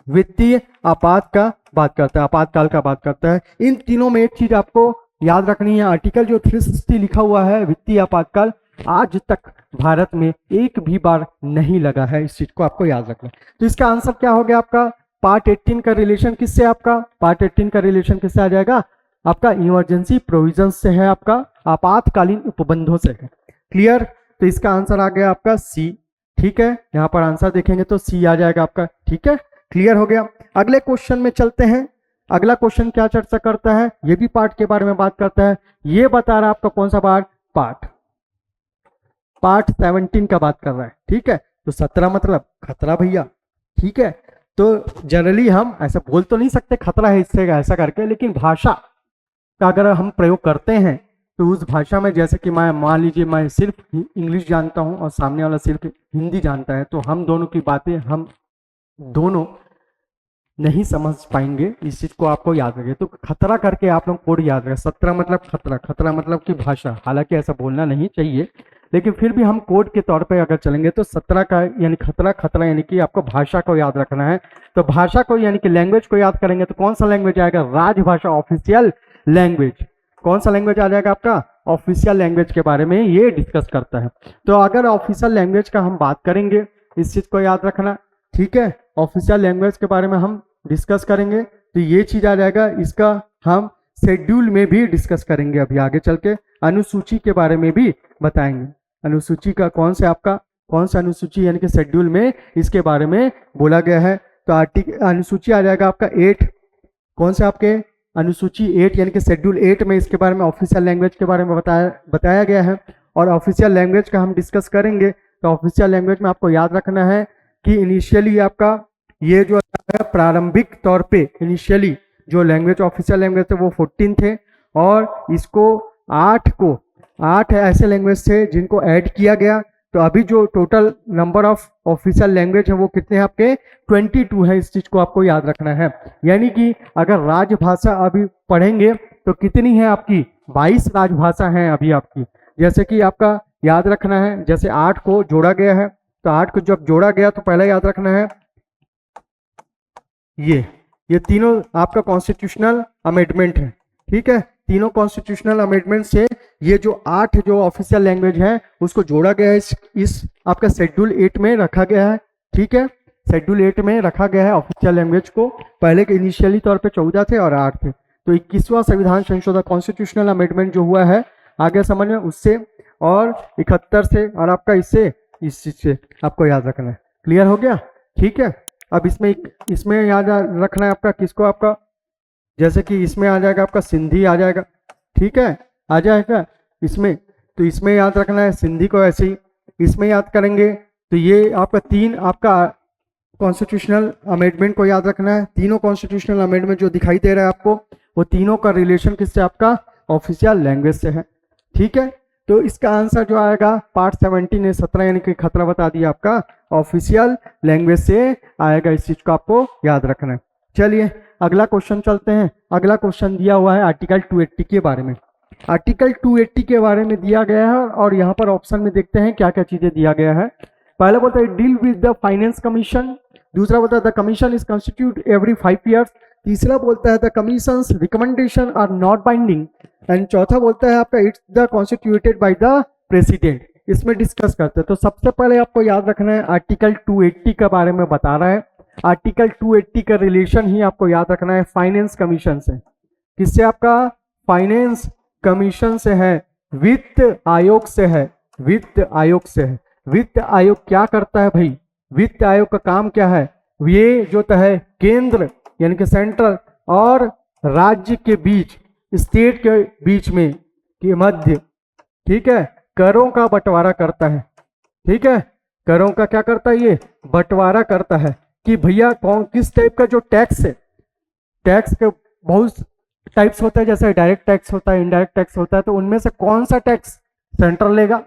वित्तीय आपात का बात करता है, आपातकाल का बात करता है। इन तीनों में एक चीज आपको याद रखनी है, आर्टिकल जो 360 लिखा हुआ है वित्तीय आपातकाल, आज तक भारत में एक भी बार नहीं लगा है, इस चीज को आपको याद रखना है। तो इसका आंसर क्या हो गया? आपका पार्ट 18 का रिलेशन किससे? आपका पार्ट 18 का रिलेशन किससे आ जाएगा? आपका इमरजेंसी प्रोविजन से है, आपका आपातकालीन उपबंधों से है। क्लियर? तो इसका आंसर आ गया आपका सी, ठीक है। यहां पर आंसर देखेंगे तो सी आ जाएगा आपका, ठीक है। क्लियर हो गया। अगले क्वेश्चन में चलते हैं। अगला क्वेश्चन क्या चर्चा करता है? ये भी पार्ट के बारे में बात करता है। ये बता रहा है आपका कौन सा पार्ट 17 का बात कर रहा है, ठीक है। तो 17 मतलब खतरा भैया, ठीक है। तो जनरली हम ऐसा बोल तो नहीं सकते खतरा है इससे ऐसा करके, लेकिन भाषा का अगर हम प्रयोग करते हैं तो उस भाषा में, जैसे कि मैं मान लीजिए मैं सिर्फ इंग्लिश जानता हूं और सामने वाला सिर्फ हिंदी जानता है, तो हम दोनों की बातें हम दोनों नहीं समझ पाएंगे, इस चीज को आपको याद रखें। तो खतरा करके आप लोग कोड याद रखें, 17 मतलब खतरा, खतरा मतलब कि भाषा, हालांकि ऐसा बोलना नहीं चाहिए, लेकिन फिर भी हम कोड के तौर पे अगर चलेंगे तो 17 का यानी खतरा, खतरा यानी कि आपको भाषा को याद रखना है। तो भाषा को यानी कि लैंग्वेज को याद करेंगे तो कौन सा लैंग्वेज आएगा? राजभाषा, ऑफिशियल लैंग्वेज। कौन सा लैंग्वेज आ जाएगा आपका? ऑफिशियल लैंग्वेज के बारे में ये डिस्कस करता है। तो अगर ऑफिशियल लैंग्वेज का हम बात करेंगे, इस चीज को याद रखना, ठीक है। ऑफिशियल लैंग्वेज के बारे में हम डिस्कस करेंगे तो ये चीज आ जाएगा। इसका हम शेड्यूल में भी डिस्कस करेंगे, अभी आगे चल के अनुसूची के बारे में भी बताएंगे। अनुसूची का कौन सा अनुसूची यानी कि शेड्यूल में इसके बारे में बोला गया है। तो आर्टिकल अनुसूची आ जाएगा आपका 8, कौन सा आपके अनुसूची 8 यानी कि शेड्यूल 8 में इसके बारे में ऑफिशियल लैंग्वेज के बारे में बताया गया है। और ऑफिशियल लैंग्वेज का हम डिस्कस करेंगे तो ऑफिशियल लैंग्वेज में आपको याद रखना है कि इनिशियली आपका ये जो है प्रारंभिक तौर पे इनिशियली जो लैंग्वेज ऑफिशियल लैंग्वेज थे वो 14 थे, और इसको 8 ऐसे लैंग्वेज थे जिनको ऐड किया गया। तो अभी जो total number of official language है वो कितने हैं? आपके 22 है। इस चीज को आपको याद रखना है, यानी कि अगर राजभाषा अभी पढ़ेंगे तो कितनी है आपकी? 22 राजभाषा हैं अभी आपकी। जैसे कि आपका याद रखना है, जैसे 8 को जोड़ा गया है, तो 8 को जब जोड़ा गया तो पहले याद रखना है ये तीनों आपका कॉन्स्टिट्यूशनल अमेंडमेंट है, ठीक है। तीनों कॉन्स्टिट्यूशनल अमेंडमेंट से ये जो 8 जो ऑफिशियल लैंग्वेज है उसको जोड़ा गया है, इस आपका शेड्यूल 8 में रखा गया है, ठीक है। शेड्यूल 8 में रखा गया है ऑफिशियल लैंग्वेज को। पहले के इनिशियली तौर पे 14 थे और 8 थे। तो 21वां संविधान संशोधन कॉन्स्टिट्यूशनल अमेंडमेंट जो हुआ है आगे समझ में, उससे और 71 से और आपका इससे, इस चीज से आपको याद रखना है। क्लियर हो गया? ठीक है। अब इसमें याद रखना है आपका किसको? आपका जैसे कि इसमें आ जाएगा आपका सिंधी आ जाएगा, ठीक है, आ जाएगा इसमें। तो इसमें याद रखना है सिंधी को, ऐसे ही इसमें याद करेंगे तो ये आपका तीन आपका कॉन्स्टिट्यूशनल अमेंडमेंट को याद रखना है। तीनों कॉन्स्टिट्यूशनल अमेंडमेंट जो दिखाई दे रहा है आपको, वो तीनों का रिलेशन किससे, आपका ऑफिशियल लैंग्वेज से है। ठीक है, तो इसका आंसर जो आएगा पार्ट 17 ने 17 यानी कि खतरा बता दिया आपका ऑफिशियल लैंग्वेज से आएगा। इस चीज को आपको याद रखना है। चलिए अगला क्वेश्चन चलते हैं। अगला क्वेश्चन दिया हुआ है आर्टिकल 280 के बारे में। आर्टिकल 280 के बारे में दिया गया है और यहाँ पर ऑप्शन में देखते हैं क्या क्या चीजें दिया गया है। पहला बोलता है deal with the finance commission, दूसरा बोलता है the commission is constitute every 5 years, तीसरा बोलता है the commission's recommendation are not binding, and चौथा बोलता है आपका it's the constituted by the president. इसमें डिस्कस करते हैं। तो सबसे पहले आपको याद रखना है आर्टिकल 280 के बारे में बता रहा है। आर्टिकल 280 का रिलेशन ही आपको याद रखना है फाइनेंस कमीशन से। किससे, आपका फाइनेंस कमीशन से है, वित्त आयोग से है, वित्त आयोग से है। वित्त आयोग क्या करता है भाई, वित्त आयोग का काम क्या है, ये जो है केंद्र यानी कि सेंट्रल और राज्य के बीच, स्टेट के बीच में के मध्य, ठीक है, करों का बंटवारा करता है। ठीक है, करों का क्या करता है, ये बंटवारा करता है कि भैया कौन किस टाइप का जो टैक्स है, टैक्स के बहुत टाइप्स होता है, जैसे डायरेक्ट टैक्स होता है, इनडायरेक्ट टैक्स होता है, तो उनमें से कौन सा टैक्स सेंट्रल लेगा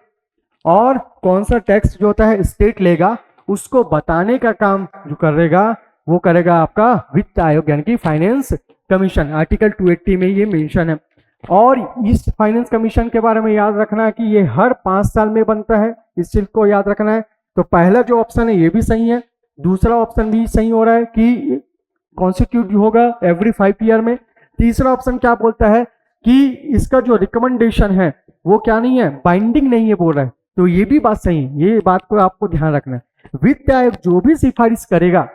और कौन सा टैक्स जो होता है स्टेट लेगा, उसको बताने का काम जो करेगा वो करेगा आपका वित्त आयोग यानी कि फाइनेंस कमीशन। आर्टिकल 280 में ये मेंशन है। और इस फाइनेंस कमीशन के बारे में याद रखना है कि ये हर 5 साल में बनता है। इस चीज को याद रखना है। तो पहला जो ऑप्शन है ये भी सही है, दूसरा ऑप्शन भी सही हो रहा है कि कॉन्स्टिट्यूट होगा एवरी 5 ईयर में। तीसरा ऑप्शन क्या बोलता है कि इसका जो रिकमेंडेशन है वो क्या नहीं है, बाइंडिंग नहीं है बोल रहा है। तो ये भी बात सही है, ये बात को आपको ध्यान रखना है। वित्त आयोग जो भी सिफारिश करेगा,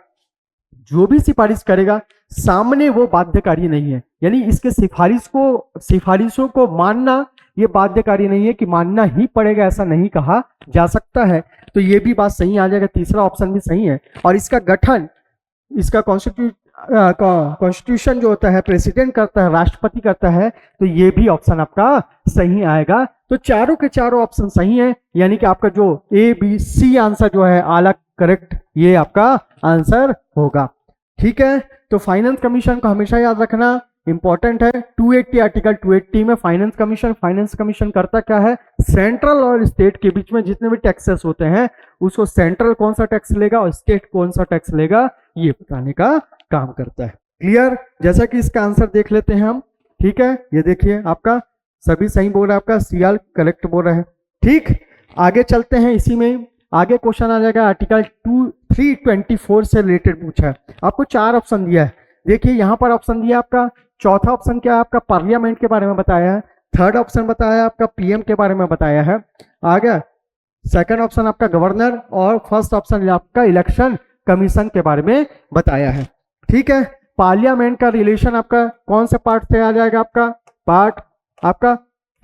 जो भी सिफारिश करेगा सामने वो बाध्यकारी नहीं है, यानी इसके सिफारिशों को मानना ये बाध्यकारी नहीं है कि मानना ही पड़ेगा, ऐसा नहीं कहा जा सकता है। तो ये भी बात सही आ जाएगा, तीसरा ऑप्शन भी सही है। और इसका गठन, इसका कॉन्स्टिट्यूशन जो होता है प्रेसिडेंट करता है, राष्ट्रपति करता है, तो ये भी ऑप्शन आपका सही आएगा। तो चारों के चारों ऑप्शन सही है, यानी कि आपका जो ए बी सी आंसर जो है आला करेक्ट ये आपका आंसर होगा। ठीक है, तो फाइनेंस कमीशन को हमेशा याद रखना इंपॉर्टेंट है। 280 आर्टिकल 280 में फाइनेंस कमीशन करता क्या है, सेंट्रल और स्टेट के बीच में जितने भी टैक्सेस होते हैं उसको सेंट्रल कौन सा टैक्स लेगा और स्टेट कौन सा टैक्स लेगा ये बताने का काम करता है। क्लियर, जैसा कि इसका आंसर देख लेते हैं हम। ठीक है, ये देखिए आपका सभी सही बोल रहा है, आपका सीआर करेक्ट बोल रहा है। ठीक, आगे चलते हैं। इसी में आगे क्वेश्चन आ जाएगा आर्टिकल 324 से रिलेटेड पूछा है। आपको 4 ऑप्शन दिया है। देखिए यहाँ पर ऑप्शन दिया आपका, चौथा ऑप्शन क्या है आपका, पार्लियामेंट के बारे में बताया है। थर्ड ऑप्शन बताया आपका पीएम के बारे में बताया है। आगे सेकंड ऑप्शन आपका गवर्नर और फर्स्ट ऑप्शन आपका इलेक्शन कमीशन के बारे में बताया है। ठीक है, पार्लियामेंट का रिलेशन आपका कौन से पार्ट से आ जाएगा, आपका पार्ट आपका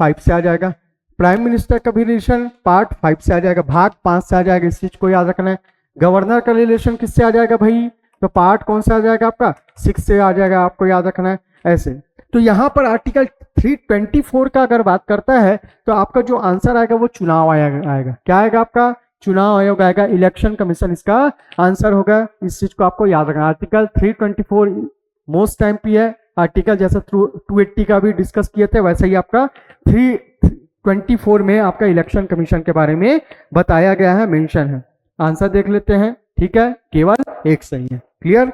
5 से आ जाएगा। प्राइम मिनिस्टर का भी रिलेशन पार्ट 5 से आ जाएगा, भाग 5 से आ जाएगा। इस चीज को याद रखना है। गवर्नर का रिलेशन किससे आ जाएगा भाई, तो पार्ट कौन सा आ जाएगा आपका 6 से आ जाएगा, आपको याद रखना है ऐसे। तो यहाँ पर आर्टिकल 324 का अगर बात करता है तो आपका जो आंसर आएगा वो चुनाव आएगा। क्या आएगा आपका, चुनाव आयोग आएगा, इलेक्शन कमीशन इसका आंसर होगा। इस चीज को आपको याद रखना। आर्टिकल 324 मोस्ट टाइम पी है आर्टिकल, जैसा 280 का भी डिस्कस किए थे वैसे ही आपका 324 में आपका इलेक्शन कमीशन के बारे में बताया गया है, मेंशन है। आंसर देख लेते हैं। ठीक है, केवल एक सही है। क्लियर,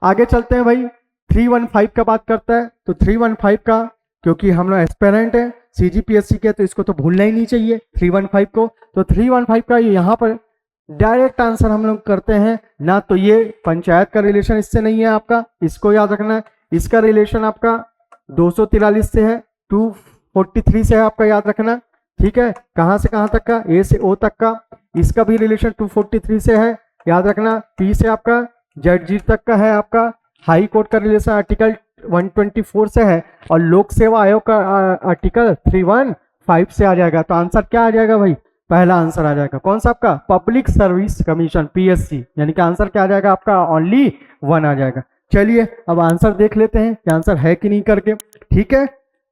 आगे चलते हैं भाई। 315 का बात करता है तो 315 का, क्योंकि हम लोग एस्पेरेंट है सीजीपीएससी के, तो इसको तो भूलना ही नहीं चाहिए 315 को। तो 315 का यहाँ पर डायरेक्ट आंसर हम लोग करते हैं ना। तो ये पंचायत का रिलेशन इससे नहीं है आपका, इसको याद रखना है। इसका रिलेशन आपका 243 से है, 243 से है, आपका याद रखना। ठीक है, कहां से कहां तक का, ए से ओ तक का। इसका भी रिलेशन 243 से है, याद रखना। पी से आपका जेड जी तक का है। आपका हाई कोर्ट का रिलेशन आर्टिकल 124 से है और लोक सेवा आयोग का आर्टिकल 315 से आ जाएगा। तो आंसर क्या आ जाएगा भाई, पहला आंसर आ जाएगा कौन सा आपका, पब्लिक सर्विस कमीशन पीएससी, यानी कि आंसर क्या आ जाएगा आपका, ओनली 1 आ जाएगा। चलिए अब आंसर देख लेते हैं कि आंसर है कि नहीं करके। ठीक है,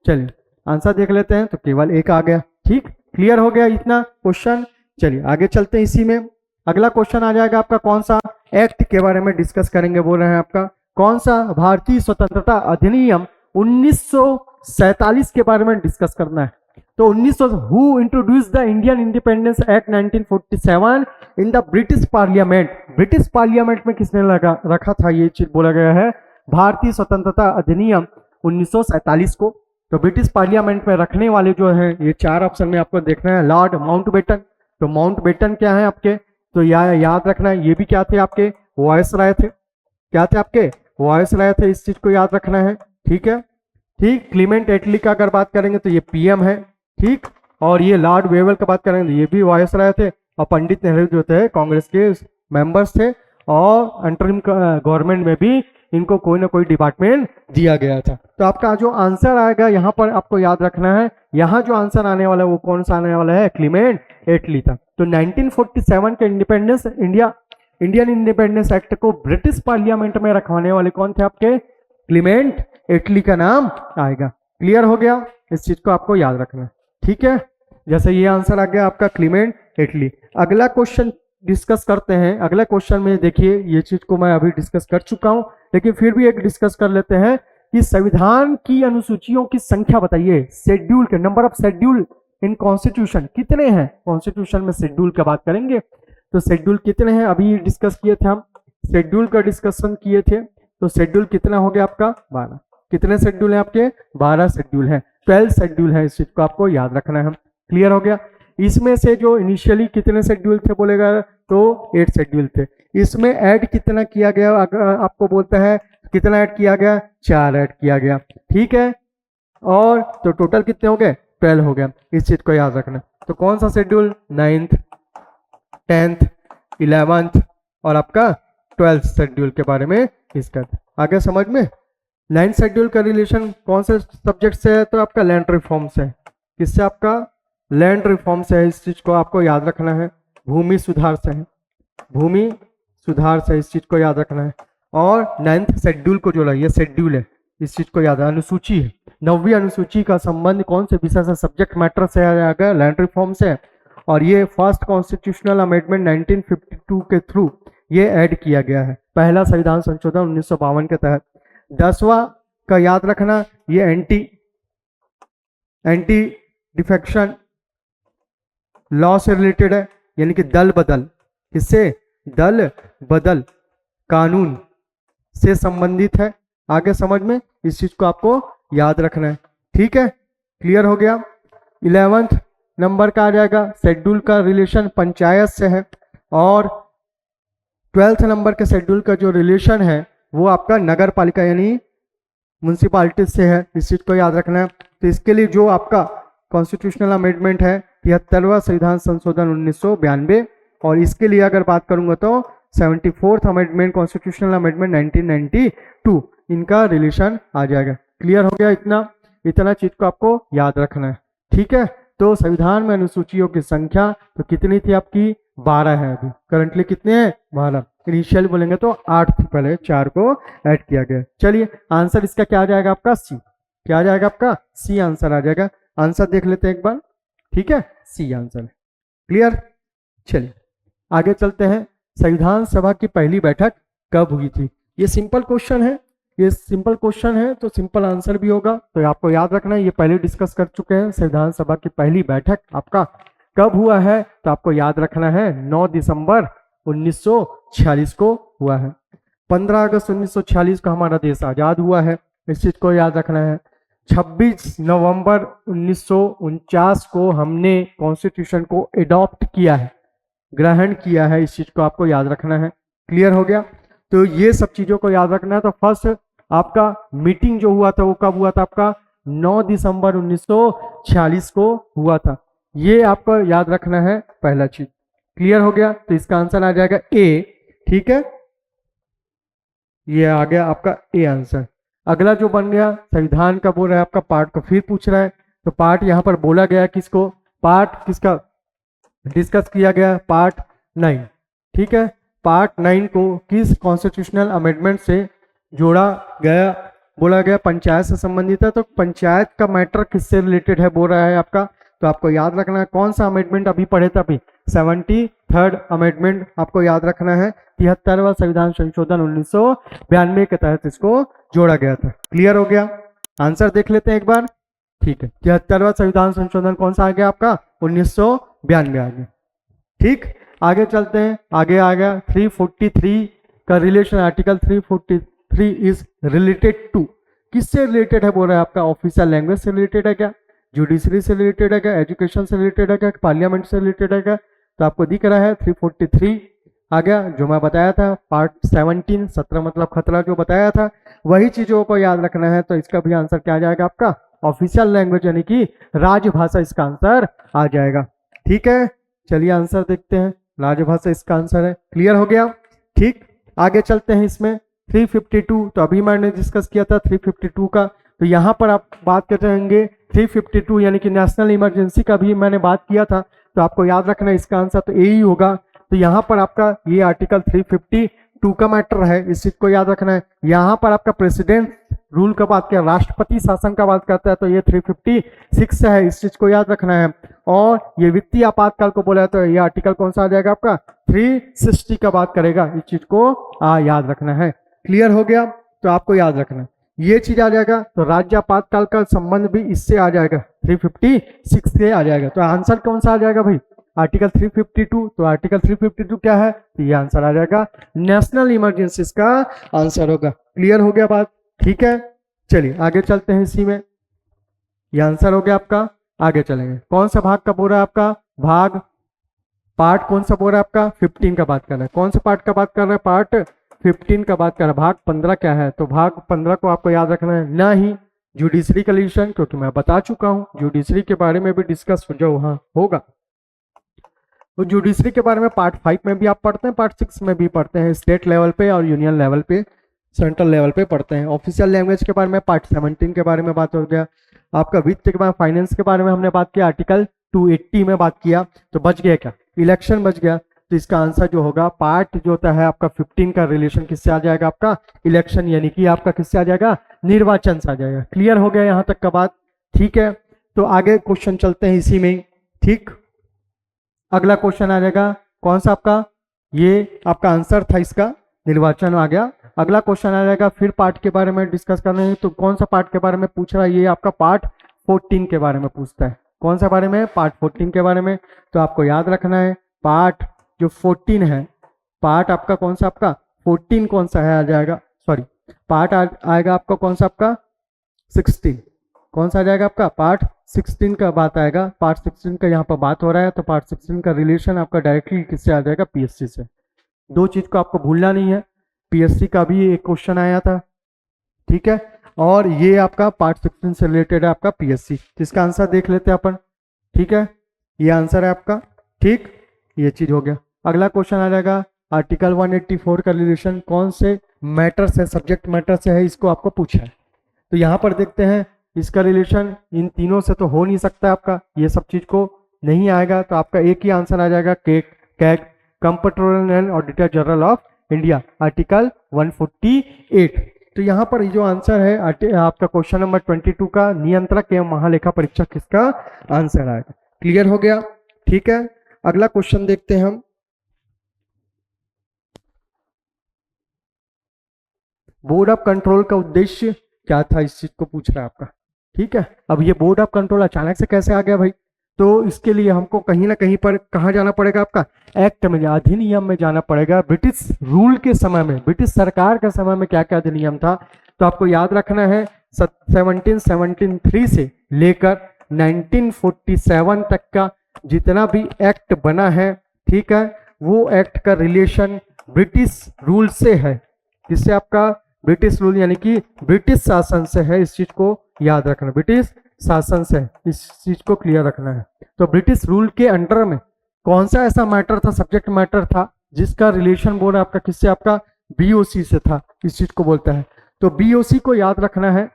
चलिए आंसर देख लेते हैं। तो केवल 1 आ गया। ठीक, क्लियर हो गया इतना क्वेश्चन चलिए आगे चलते हैं इसी में। अगला क्वेश्चन आ जाएगा आपका, कौन सा एक्ट के बारे में डिस्कस करेंगे बोल रहे हैं आपका, कौन सा भारतीय स्वतंत्रता अधिनियम 1947 के बारे में डिस्कस करना है। तो 1900 who introduce the Indian independence act 1947 in the British parliament. British parliament में किसने रखा था ये चीज बोला गया है, भारतीय स्वतंत्रता अधिनियम 1947 को। तो ब्रिटिश पार्लियामेंट में रखने वाले जो है ये चार ऑप्शन में आपको देखना है, लॉर्ड माउंटबेटन। तो माउंटबेटन क्या है आपके, तो याद रखना है, ये भी क्या थे आपके, वायसराय थे। क्या थे आपके, वायसराय थे, इस चीज को याद रखना है। ठीक है, ठीक। क्लीमेंट एटली का अगर बात करेंगे तो ये पीएम है, ठीक। और ये लॉर्ड वेवल का बात करेंगे तो ये भी वायसराय थे। और पंडित नेहरू जो थे कांग्रेस के मेंबर्स थे, और अंतरिम गवर्नमेंट में भी इनको कोई ना कोई डिपार्टमेंट दिया गया था। तो आपका जो आंसर आएगा यहाँ पर आपको याद रखना है, यहाँ जो आंसर आने वाला है वो कौन सा आने वाला है, क्लीमेंट एटली था। तो 1947 के इंडियन इंडिपेंडेंस एक्ट को ब्रिटिश पार्लियामेंट में रखवाने वाले कौन थे आपके, क्लीमेंट एटली का नाम आएगा। क्लियर हो गया, इस चीज को आपको याद रखना है। ठीक है, जैसे ये आंसर आ गया आपका क्लीमेंट एटली। अगला क्वेश्चन डिस्कस करते हैं। अगला क्वेश्चन में देखिए, ये चीज को मैं अभी डिस्कस कर चुका हूं, लेकिन फिर भी एक डिस्कस कर लेते हैं कि संविधान की अनुसूचियों की संख्या बताइए। शेड्यूल के number of schedule in constitution कितने हैं, कॉन्स्टिट्यूशन में शेड्यूल की बात करेंगे तो शेड्यूल कितने हैं, अभी डिस्कस किए थे हम, शेड्यूल का डिस्कशन किए थे। तो शेड्यूल कितना हो गया आपका, 12। कितने शेड्यूल है आपके, 12 शेड्यूल है, 12 शेड्यूल है, इस चीज को आपको याद रखना है। क्लियर हो गया। इसमें से जो इनिशियली कितने शेड्यूल थे बोलेगा तो 8 शेड्यूल थे। इसमें ऐड कितना किया गया, अगर आपको बोलता है कितना ऐड किया गया, 4 ऐड किया गया। ठीक है, और तो टोटल कितने हो गए, 12 हो गया, इस चीज को याद रखना। तो कौन सा शेड्यूल, 9th 10th 11th और आपका 12th शेड्यूल के बारे में इसका आगे समझ में। 9th शेड्यूल का रिलेशन कौन से सब्जेक्ट से है, तो आपका लैंड रिफॉर्म से। किससे, आपका लैंड रिफॉर्म से है, इस चीज को आपको याद रखना है। भूमि सुधार से है, भूमि सुधार से, इस चीज को याद रखना है। और 9th शेड्यूल को जो ये शेड्यूल है, इस चीज को याद है। अनुसूची है, 9वीं अनुसूची का संबंध कौन से विषय से, सब्जेक्ट मैटर से आएगा, लैंड रिफॉर्म से। और ये फर्स्ट कॉन्स्टिट्यूशनल अमेंडमेंट 1952 के थ्रू ये ऐड किया गया है, पहला संविधान संशोधन 1952 के तहत। 10वां का याद रखना, ये एंटी डिफेक्शन लॉ से रिलेटेड है, यानी कि दल बदल, किससे, दल बदल कानून से संबंधित है। आगे समझ में, इस चीज को आपको याद रखना है। ठीक है, क्लियर हो गया। 11th नंबर का आ जाएगा, शेड्यूल का रिलेशन पंचायत से है। और 12th नंबर के शेड्यूल का जो रिलेशन है वो आपका नगर पालिका यानी म्यूनसिपालिटी से है, इस चीज को याद रखना है। तो इसके लिए जो आपका कॉन्स्टिट्यूशनल अमेंडमेंट है 73वां संविधान संशोधन 1992, और इसके लिए अगर बात करूंगा तो 74th अमेंडमेंट कॉन्स्टिट्यूशनल अमेंडमेंट 1992, इनका रिलेशन आ जाएगा। क्लियर हो गया, इतना चीज को आपको याद रखना है। ठीक है, तो संविधान में अनुसूचियों की संख्या तो कितनी थी आपकी, 12 है। अभी करंटली कितने हैं, 12। इनिशियल बोलेंगे तो 8 थी, पहले 4 को ऐड किया गया। चलिए आंसर इसका क्या आ जाएगा आपका, सी। क्या आ जाएगा आपका, सी आंसर आ जाएगा। आंसर देख लेते हैं एक बार। ठीक है, सी आंसर है। क्लियर। चलिए आगे चलते हैं। संविधान सभा की पहली बैठक कब हुई थी, ये सिंपल क्वेश्चन है, ये सिंपल क्वेश्चन है तो सिंपल आंसर भी होगा। तो आपको याद रखना है, ये पहले डिस्कस कर चुके हैं। संविधान सभा की पहली बैठक आपका कब हुआ है, तो आपको याद रखना है 9 दिसंबर 1946 को हुआ है। 15 अगस्त 1946 को हमारा देश आजाद हुआ है, इस चीज को याद रखना है। 26 नवंबर 1949 को हमने कॉन्स्टिट्यूशन को एडॉप्ट किया है, ग्रहण किया है, इस चीज को आपको याद रखना है। क्लियर हो गया। तो ये सब चीजों को याद रखना है। तो फर्स्ट आपका मीटिंग जो हुआ था वो कब हुआ था, आपका 9 दिसंबर 1946 को हुआ था, ये आपको याद रखना है पहला चीज। क्लियर हो गया, तो इसका आंसर आ जाएगा ए। ठीक है, ये आ गया आपका ए आंसर। अगला जो बन गया संविधान का बोल रहा है आपका पार्ट को फिर पूछ रहा है। तो पार्ट यहाँ पर बोला गया किसको, पार्ट किसका डिस्कस किया गया, पार्ट 9। ठीक है, पार्ट 9 को किस कॉन्स्टिट्यूशनल अमेंडमेंट से जोड़ा गया, बोला गया पंचायत से संबंधित है। तो पंचायत का मैटर किससे रिलेटेड है बोल रहा है आपका, तो आपको याद रखना है कौन सा अमेंडमेंट अभी पढ़े थे, अभी 73rd अमेंडमेंट आपको याद रखना है। 73वां संविधान संशोधन 1992 के तहत इसको जोड़ा गया था। क्लियर हो गया? आंसर देख लेते हैं एक बार। ठीक है, 73वां संविधान संशोधन कौन सा आ गया आपका? 1992 आ गया। ठीक, आगे चलते हैं। आगे आ गया 343 का relation, article 343 is related to, किससे रिलेटेड है बोल रहा है आपका? ऑफिशियल लैंग्वेज से रिलेटेड है क्या? जुडिशरी से रिलेटेड है क्या? एजुकेशन से रिलेटेड है क्या? पार्लियामेंट से रिलेटेड है क्या? तो आपको दिख रहा है 343 आ गया, जो मैं बताया था पार्ट 17, 17 मतलब खतरा, जो बताया था वही चीजों को याद रखना है। तो इसका भी आंसर क्या आ जाएगा आपका? ऑफिशियल लैंग्वेज यानी कि राजभाषा इसका आंसर आ जाएगा। ठीक है, चलिए आंसर देखते हैं। राजभाषा इसका आंसर है। क्लियर हो गया? ठीक, आगे चलते हैं। इसमें 352 तो अभी मैंने डिस्कस किया था 352 का, तो यहाँ पर आप बात कर रहेंगे 352 यानी कि नेशनल इमरजेंसी का भी मैंने बात किया था। तो आपको याद रखना है इसका आंसर तो ए ही होगा। तो यहाँ पर आपका ये आर्टिकल 352 का मैटर है, इस चीज को याद रखना है। यहाँ पर आपका प्रेसिडेंट रूल का बात किया, राष्ट्रपति शासन का बात करता है, तो ये 356 से है, इस चीज को याद रखना है। और ये वित्तीय आपातकाल को बोला है, तो ये आर्टिकल कौन सा आ जाएगा आपका? 360 का बात करेगा, इस चीज को याद रखना है। क्लियर हो गया? तो आपको याद रखना है ये चीज आ जाएगा। तो राज्य आपातकाल का संबंध भी इससे आ जाएगा, 356 से आ जाएगा। तो आंसर कौन सा आ जाएगा भाई? आर्टिकल 352। तो आर्टिकल 352 क्या है? तो ये आंसर आ जाएगा नेशनल इमरजेंसी का आंसर होगा। क्लियर हो गया बात? ठीक है, चलिए आगे चलते हैं। इसी में ये आंसर हो गया आपका। आगे चलेंगे। कौन सा भाग का बोल रहा है आपका? भाग पार्ट कौन सा बोल रहा है आपका? 15 का बात कर रहा है। कौन सा पार्ट का बात कर रहा है? पार्ट 15 का बात कर रहा है। भाग 15 क्या है? तो भाग 15 को आपको याद रखना है, ना ही जुडिशरी का रिलेशन, क्योंकि मैं बता चुका हूं जुडिशरी के बारे में भी डिस्कस जो वहां होगा। तो जुडिशरी के बारे में पार्ट 5 में भी आप पढ़ते हैं, पार्ट 6 में भी पढ़ते हैं, स्टेट लेवल पे और यूनियन लेवल पे, सेंट्रल लेवल पे पढ़ते हैं। ऑफिशियल लैंग्वेज के बारे में पार्ट 17 के बारे में बात हो गया। आपका वित्त के बारे में, फाइनेंस के बारे में हमने बात किया, आर्टिकल 280 में बात किया। तो बच गया क्या? इलेक्शन बच गया। तो इसका आंसर जो होगा पार्ट जो होता है आपका 15 का रिलेशन किससे आ जाएगा आपका? इलेक्शन, यानी कि आपका किससे आ जाएगा? निर्वाचन से आ जाएगा। क्लियर हो गया यहाँ तक का बात? ठीक है, तो आगे क्वेश्चन चलते हैं इसी में। ठीक, अगला क्वेश्चन आ जाएगा कौन सा आपका? ये आपका आंसर था इसका, निर्वाचन आ गया। अगला क्वेश्चन आ जाएगा फिर पार्ट के बारे में डिस्कस करने हैं। तो कौन सा पार्ट के बारे में पूछ रहा है? ये आपका पार्ट 14 के बारे में पूछता है। कौन सा बारे में? पार्ट 14 के बारे में। तो आपको याद रखना है पार्ट जो 14 है, पार्ट आपका कौन सा? आपका 14 कौन सा है आ जाएगा? सॉरी, पार्ट आएगा आपका कौन सा? आपका 16। कौन सा आ जाएगा आपका? पार्ट 16 का बात आएगा। पार्ट 16 का यहाँ पर बात हो रहा है, तो पार्ट 16 का रिलेशन आपका डायरेक्टली किससे आ जाएगा? पीएससी से। दो चीज को आपको भूलना नहीं है, पीएससी का भी एक क्वेश्चन आया था, ठीक है, और ये आपका पार्ट 16 से रिलेटेड है आपका पीएससी। इसका आंसर देख लेते हैं अपन। ठीक है, ये आंसर है आपका। ठीक, ये चीज हो गया। अगला क्वेश्चन आ जाएगा आर्टिकल 184 का रिलेशन कौन से मैटर से, सब्जेक्ट मैटर से है, इसको आपको पूछा है। तो यहाँ पर देखते हैं इसका रिलेशन इन तीनों से तो हो नहीं सकता आपका, ये सब चीज को नहीं आएगा। तो आपका एक ही आंसर आ जाएगा, CAG comptroller and auditor general of India, article 148। तो यहाँ पर जो आंसर है आपका क्वेश्चन नंबर 22 का, नियंत्रक एवं महालेखा परीक्षक, किसका आंसर आएगा? क्लियर हो गया? ठीक है, अगला क्वेश्चन देखते हैं हम। बोर्ड ऑफ कंट्रोल का उद्देश्य क्या था, इस चीज को पूछ रहा है आपका। ठीक है, अब ये बोर्ड ऑफ कंट्रोल अचानक से कैसे आ गया भाई? तो इसके लिए हमको कहीं ना कहीं पर कहाँ जाना पड़ेगा? आपका एक्ट में, अधिनियम में जाना पड़ेगा। ब्रिटिश रूल के समय में, ब्रिटिश सरकार के समय में क्या क्या अधिनियम था, तो आपको याद रखना है 1773 से लेकर 1947 तक का जितना भी एक्ट बना है, ठीक है, वो एक्ट का रिलेशन ब्रिटिश रूल से है। जिससे आपका ब्रिटिश रूल यानी कि ब्रिटिश शासन से है, इस चीज को याद रखना, ब्रिटिश शासन से, इस चीज को क्लियर रखना है। तो ब्रिटिश रूल के अंडर में कौन सा ऐसा मैटर था, सब्जेक्ट मैटर था, जिसका रिलेशन बोर्ड आपका किससे? आपका बीओसी से था, इस चीज को बोलता है। तो बीओसी को याद रखना है,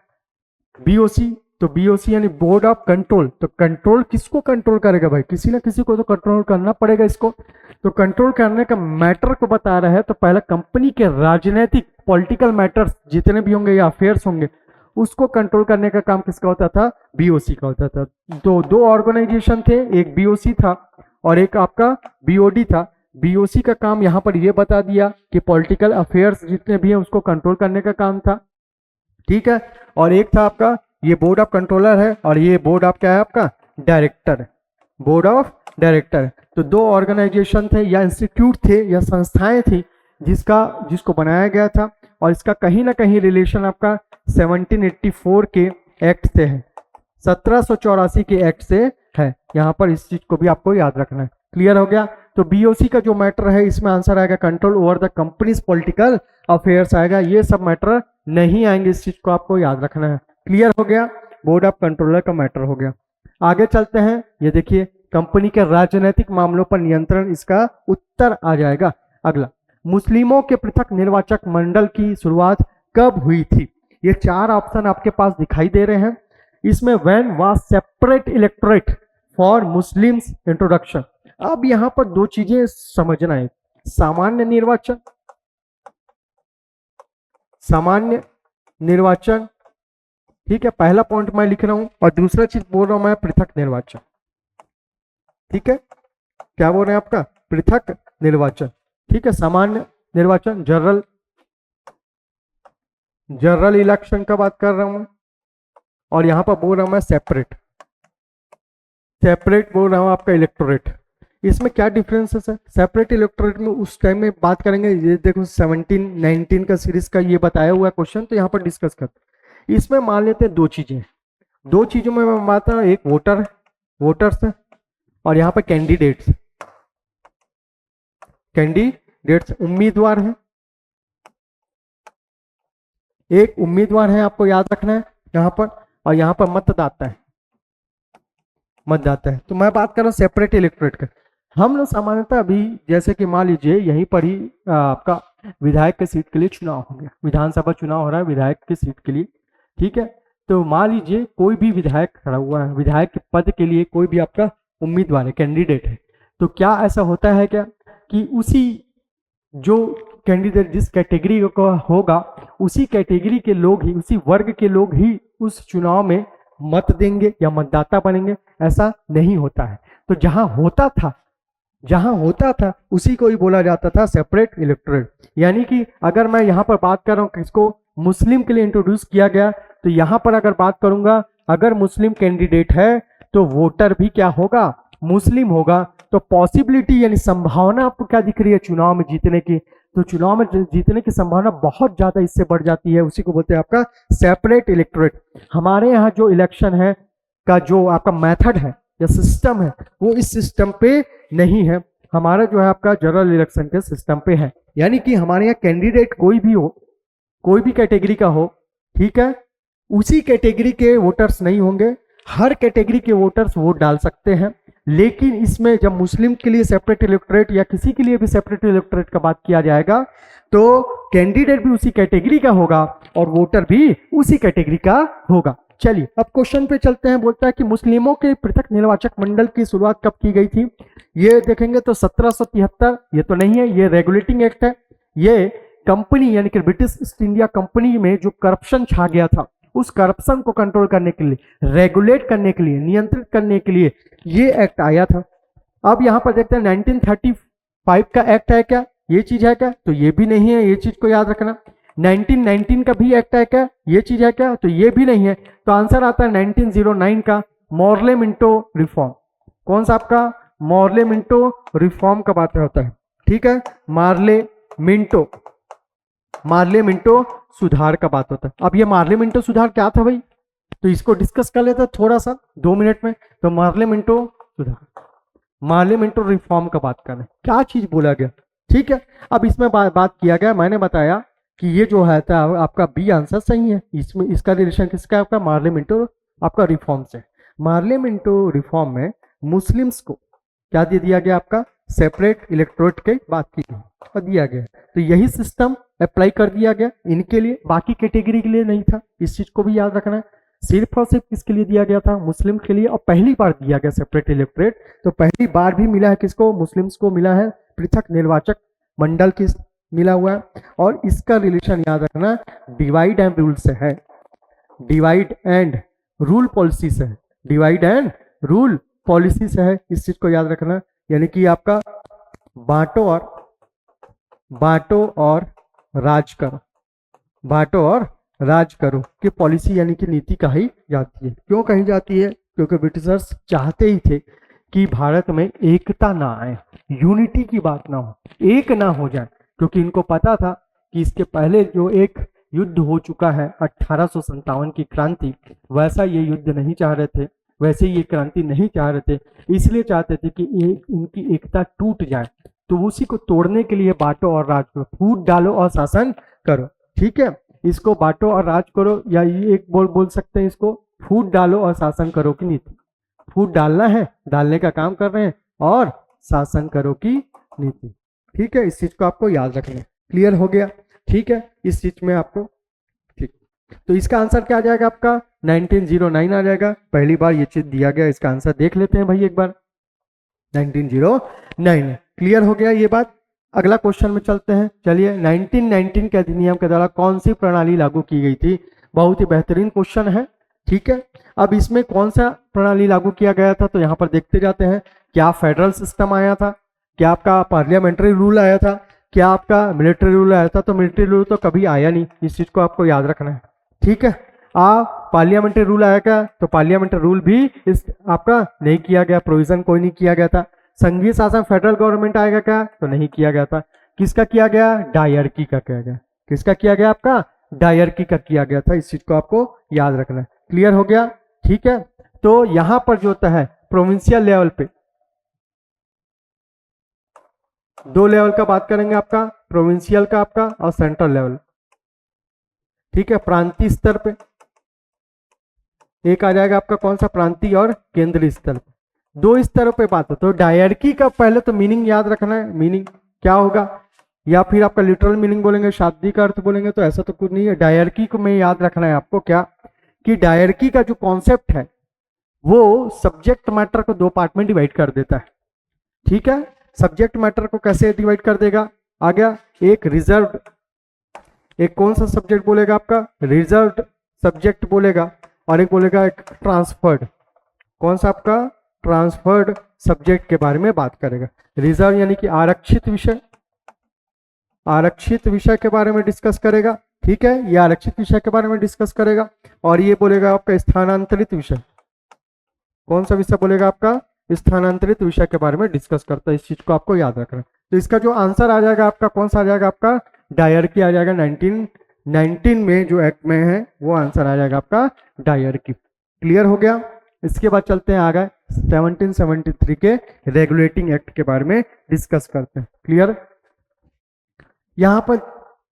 बीओसी, तो बीओसी यानी बोर्ड ऑफ कंट्रोल। तो कंट्रोल किसको कंट्रोल करेगा भाई? किसी ना किसी को तो कंट्रोल करना पड़ेगा इसको। तो कंट्रोल करने का मैटर को बता रहा है, तो पहला कंपनी के राजनीतिक पॉलिटिकल मैटर्स जितने भी होंगे या अफेयर्स होंगे, उसको कंट्रोल करने का काम किसका होता था? बीओसी का होता था। तो दो ऑर्गेनाइजेशन थे, एक बीओसी था और एक आपका बीओडी था। बीओसी का काम यहाँ पर ये बता दिया कि पॉलिटिकल अफेयर्स जितने भी हैं उसको कंट्रोल करने का काम था, ठीक है। और एक था आपका ये बोर्ड ऑफ कंट्रोलर है, और ये बोर्ड ऑफ क्या है आपका डायरेक्टर, बोर्ड ऑफ डायरेक्टर। तो दो ऑर्गेनाइजेशन थे या इंस्टीट्यूट थे या संस्थाएं थी जिसको बनाया गया था, और इसका कहीं ना कहीं रिलेशन आपका 1784 के एक्ट से है, 1784 के एक्ट से है। यहाँ पर इस चीज को भी आपको याद रखना है। क्लियर हो गया। तो बीओसी का जो मैटर है इसमें आंसर आएगा control over the companies political affairs आएगा, ये सब मैटर नहीं आएंगे, इस चीज को आपको याद रखना है। क्लियर हो गया। बोर्ड ऑफ कंट्रोलर का मैटर हो गया। आगे चलते हैं। ये देखिए कंपनी के राजनीतिक मामलों पर नियंत्रण, इसका उत्तर आ जाएगा। अगला, मुस्लिमों के पृथक निर्वाचक मंडल की शुरुआत कब हुई थी? ये चार ऑप्शन आपके पास दिखाई दे रहे हैं। इसमें when was separate electorate for Muslims introduction. अब यहां पर दो चीजें समझना है, सामान्य निर्वाचन, सामान्य निर्वाचन, ठीक है, पहला पॉइंट मैं लिख रहा हूं, और दूसरा चीज बोल रहा हूं मैं पृथक निर्वाचन, ठीक है। क्या बोल रहे हैं आपका पृथक निर्वाचन, ठीक है। सामान्य निर्वाचन जनरल इलेक्शन का बात कर रहा हूं, और यहां पर बोल रहा हूं मैं सेपरेट बोल रहा हूं आपका इलेक्टोरेट। इसमें क्या डिफरेंस है सर? सेपरेट इलेक्टोरेट में उस टाइम में बात करेंगे, ये देखो 17-19 का सीरीज का ये बताया हुआ क्वेश्चन, तो यहाँ पर डिस्कस करते। इसमें मान लेते हैं दो चीजों में मैं बात करूं, एक वोटर्स है, और यहाँ पर कैंडिडेट्स उम्मीदवार है। एक उम्मीदवार है, आपको याद रखना है यहाँ पर, और यहाँ पर मतदाता है। तो मैं बात कर रहा हूँ सेपरेट इलेक्टोरेट का। हम लोग सामान्यतः अभी जैसे कि मान लीजिए यहीं पर ही आपका विधायक के सीट के लिए चुनाव हो गया, विधानसभा चुनाव हो रहा है विधायक के सीट के लिए, ठीक है। तो मान लीजिए कोई भी विधायक खड़ा हुआ है, विधायक के पद के लिए कोई भी आपका उम्मीदवार है, कैंडिडेट है। तो क्या ऐसा होता है क्या कि उसी जो कैंडिडेट जिस कैटेगरी का होगा, उसी कैटेगरी के लोग ही, उसी वर्ग के लोग ही उस चुनाव में मत देंगे या मतदाता बनेंगे? ऐसा नहीं होता है। तो जहां होता था उसी को ही बोला जाता था सेपरेट इलेक्टोरेट। यानी कि अगर मैं यहाँ पर बात कर रहा हूँ किसको, मुस्लिम के लिए इंट्रोड्यूस किया गया, तो यहाँ पर अगर बात करूंगा, अगर मुस्लिम कैंडिडेट है तो वोटर भी क्या होगा, मुस्लिम होगा। तो पॉसिबिलिटी यानी संभावना आपको क्या दिख रही है चुनाव में जीतने की? तो चुनाव में जीतने की संभावना बहुत ज्यादा इससे बढ़ जाती है, उसी को बोलते हैं आपका सेपरेट इलेक्टोरेट। हमारे यहाँ जो इलेक्शन है का जो आपका मेथड है या सिस्टम है, वो इस सिस्टम पे नहीं है, हमारा जो है आपका जनरल इलेक्शन के सिस्टम पे है। यानी कि हमारे यहाँ कैंडिडेट कोई भी हो, कोई भी कैटेगरी का हो, ठीक है, उसी कैटेगरी के वोटर्स नहीं होंगे, हर कैटेगरी के वोटर्स वोट डाल सकते हैं। लेकिन इसमें जब मुस्लिम के लिए सेपरेट इलेक्टोरेट या किसी के लिए भी सेपरेट इलेक्टोरेट का बात किया जाएगा, तो कैंडिडेट भी उसी कैटेगरी का होगा और वोटर भी उसी कैटेगरी का होगा। चलिए अब क्वेश्चन पे चलते हैं। बोलता है कि मुस्लिमों के पृथक निर्वाचक मंडल की शुरुआत कब की गई थी? ये देखेंगे तो 1773, ये तो नहीं है, ये रेगुलेटिंग एक्ट है। ये कंपनी यानी कि ब्रिटिश ईस्ट इंडिया कंपनी में जो करप्शन छा गया था, उस करप्शन को कंट्रोल करने के लिए, रेगुलेट करने के लिए, नियंत्रित करने के लिए ये एक्ट आया था। अब यहां पर देखते हैं 1935 का एक्ट है क्या? ये चीज है क्या? तो ये भी नहीं है, ये चीज को याद रखना। 1919 का भी एक्ट है क्या? ये चीज है क्या? तो ये भी नहीं है। तो आंसर आता है 1909 का मॉर्ले मिंटो रिफॉर्म। कौन सा आपका? मॉर्ले मिंटो रिफॉर्म का बात होता है, ठीक है। मार्ले मिंटो सुधार का बात होता है। अब ये मार्ले मिंटो सुधार क्या था भाई? तो इसको डिस्कस कर लेते थोड़ा सा 2 मिनट में। तो मार्ले मिंटो सुधार, मार्ले मिंटो रिफॉर्म का बात कर रहे हैं, क्या चीज बोला गया, ठीक है। अब इसमें बात किया गया, मैंने बताया कि ये जो है था आपका बी आंसर सही है। इसमें इसका रिलेशन किसका? आपका मार्ले मिंटो आपका रिफॉर्म से। मार्ले मिंटो रिफॉर्म में मुस्लिम्स को क्या दे दिया गया? आपका सेपरेट इलेक्टोरेट के बात की और दिया गया। तो यही सिस्टम अप्लाई कर दिया गया इनके लिए, बाकी कैटेगरी के लिए नहीं था। इस चीज को भी याद रखना है। सिर्फ और सिर्फ किसके लिए दिया गया था? मुस्लिम के लिए। और पहली बार दिया गया सेपरेट इलेक्टोरेट, तो पहली बार भी मिला है किसको? मुस्लिम्स को मिला है, पृथक निर्वाचक मंडल की मिला हुआ है। और इसका रिलेशन याद रखना डिवाइड एंड रूल से है, डिवाइड एंड रूल पॉलिसी से है, डिवाइड एंड रूल पॉलिसी से है। इस चीज को याद रखना। यानी कि आपका बांटो और राज करो, बांटो और राज करो की पॉलिसी यानी कि नीति कही जाती है। क्यों कही जाती है? क्योंकि ब्रिटिशर्स चाहते ही थे कि भारत में एकता ना आए, यूनिटी की बात ना हो, एक ना हो जाए, क्योंकि इनको पता था कि इसके पहले जो एक युद्ध हो चुका है 1857 की क्रांति, वैसा ये युद्ध नहीं चाह रहे थे, वैसे ये क्रांति नहीं चाह रहे थे, इसलिए चाहते थे कि इनकी एकता टूट जाए। तो उसी को तोड़ने के लिए बांटो और राज करो, फूट डालो और शासन करो। ठीक है, इसको बांटो और राज करो, या ये एक बोल सकते हैं इसको फूट डालो और शासन करो की नीति। फूट डालना है, डालने का काम कर रहे हैं, और शासन करो की नीति। ठीक है, इस चीज को आपको याद रखना है। क्लियर हो गया? ठीक है, इस चीज में आपको ठीक। तो इसका आंसर क्या आ जाएगा आपका? 1909 आ जाएगा। पहली बार ये चीज दिया गया, इसका आंसर देख लेते हैं भाई एक बार। 1909। क्लियर हो गया ये बात? अगला क्वेश्चन में चलते हैं। चलिए, 1919 के अधिनियम के द्वारा कौन सी प्रणाली लागू की गई थी? बहुत ही बेहतरीन क्वेश्चन है। ठीक है, अब इसमें कौन सा प्रणाली लागू किया गया था? तो यहाँ पर देखते जाते हैं। क्या फेडरल सिस्टम आया था? क्या आपका पार्लियामेंट्री रूल आया था? क्या आपका मिलिट्री रूल आया था? तो मिलिट्री रूल तो कभी आया नहीं, इस चीज को आपको याद रखना है। ठीक है, पार्लियामेंट्री रूल आया क्या? तो पार्लियामेंट्री रूल भी इस आपका नहीं किया गया, प्रोविजन कोई नहीं किया गया था। संघीय शासन फेडरल गवर्नमेंट आएगा क्या? तो नहीं किया गया था। किसका किया गया? डायरकी का किया गया। किसका किया गया? आपका डायरकी का किया गया था। इस चीज को आपको याद रखना है। क्लियर हो गया? ठीक है, तो यहां पर जो होता है प्रोविंशियल लेवल पे दो लेवल का बात करेंगे, आपका प्रोविंशियल का आपका और सेंट्रल लेवल। ठीक है, प्रांतीय स्तर पे एक आ जाएगा आपका कौन सा? प्रांतीय और केंद्रीय स्तर पे। दो स्तरों पे बात हो तो डायरकी का पहले तो मीनिंग याद रखना है। मीनिंग क्या होगा? या फिर आपका लिटरल मीनिंग बोलेंगे, शाब्दिक अर्थ बोलेंगे, तो ऐसा तो कुछ नहीं है। डायरकी को में याद रखना है आपको क्या कि डायरकी का जो कॉन्सेप्ट है वो सब्जेक्ट मैटर को दो पार्ट में डिवाइड कर देता है। ठीक है, सब्जेक्ट मैटर को कैसे डिवाइड कर देगा? आ गया एक रिजर्व, एक कौन सा सब्जेक्ट बोलेगा? आपका रिजर्व सब्जेक्ट बोलेगा, और एक बोलेगा एक ट्रांसफर्ड। कौन सा? आपका ट्रांसफर्ड सब्जेक्ट के बारे में बात करेगा। रिजर्व यानी कि आरक्षित विषय, आरक्षित विषय के बारे में डिस्कस करेगा। ठीक है, ये आरक्षित विषय के बारे में डिस्कस करेगा। और ये बोलेगा आपका स्थानांतरित विषय। कौन सा विषय बोलेगा? आपका स्थानांतरित विषय के बारे में डिस्कस करता है। इस चीज को आपको याद रखना है। तो इसका जो आंसर आ जाएगा आपका कौन सा आ जाएगा? आपका डायरकी आ जाएगा। 1919 में जो एक्ट में है वो आंसर आ जाएगा आपका डायरकी। क्लियर हो गया? इसके बाद चलते हैं आगे 1773 के रेगुलेटिंग एक्ट के बारे में डिस्कस करते हैं। क्लियर? यहाँ पर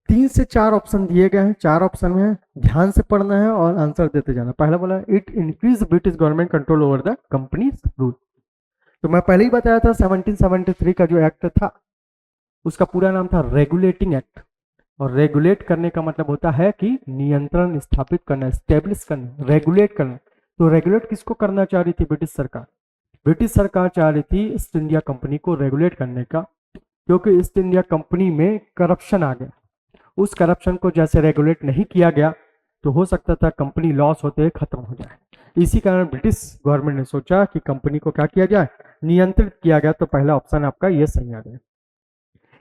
3 से 4 ऑप्शन दिए गए हैं। 4 ऑप्शन में ध्यान से पढ़ना है और आंसर देते जाना। पहला बोला it increase British government control over the companies rule. तो मैं पहले ही बताया था 1773 का जो एक्ट था उसका पूरा नाम था रेगुलेटिंग एक्ट। और रेगुलेट करने का मतलब होता है कि नियंत्रण स्थापित करना, स्टेब्लिश करना, रेगुलेट करना। तो रेगुलेट किसको करना चाह रही थी ब्रिटिश सरकार? ब्रिटिश सरकार चाह रही थी ईस्ट इंडिया कंपनी को रेगुलेट करने का, क्योंकि ईस्ट इंडिया कंपनी में करप्शन आ गया। उस करप्शन को जैसे रेगुलेट नहीं किया गया तो हो सकता था कंपनी लॉस होते खत्म हो जाए। इसी कारण ब्रिटिश गवर्नमेंट ने सोचा कि कंपनी को क्या किया जाए? नियंत्रित किया गया। तो पहला ऑप्शन आपका ये सही आ गया।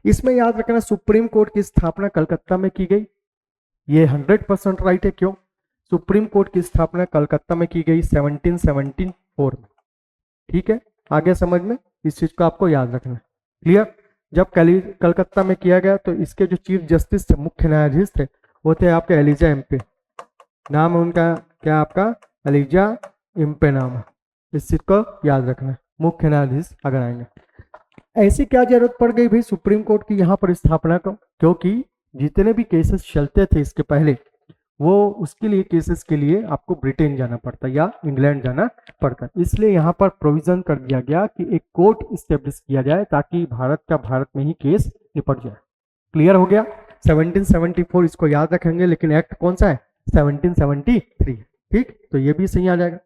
इसमें याद रखना सुप्रीम कोर्ट की स्थापना कलकत्ता में की गई। ये 100% राइट है। क्यों? सुप्रीम कोर्ट की स्थापना कलकत्ता में की गई 1774 में। ठीक है, आगे समझ में इस चीज को आपको याद रखना है। क्लियर? जब कलकत्ता में किया गया तो इसके जो चीफ जस्टिस थे, मुख्य न्यायाधीश थे, वो थे आपके एलिजा एम्पे। नाम है उनका क्या? आपका एलिजा एम्पे नाम है। इस चीज को याद रखना है, मुख्य न्यायाधीश अगर आएंगे। ऐसी क्या जरूरत पड़ गई भाई सुप्रीम कोर्ट की यहाँ पर स्थापना को? क्योंकि जितने भी केसेस चलते थे इसके पहले, वो उसके लिए केसेस के लिए आपको ब्रिटेन जाना पड़ता या इंग्लैंड जाना पड़ता। इसलिए यहाँ पर प्रोविजन कर दिया गया कि एक कोर्ट स्टेब्लिश किया जाए ताकि भारत का भारत में ही केस निपट जाए। क्लियर हो गया? 1774 इसको याद रखेंगे, लेकिन एक्ट कौन सा है? 1773। ठीक, तो ये भी सही आ जाएगा।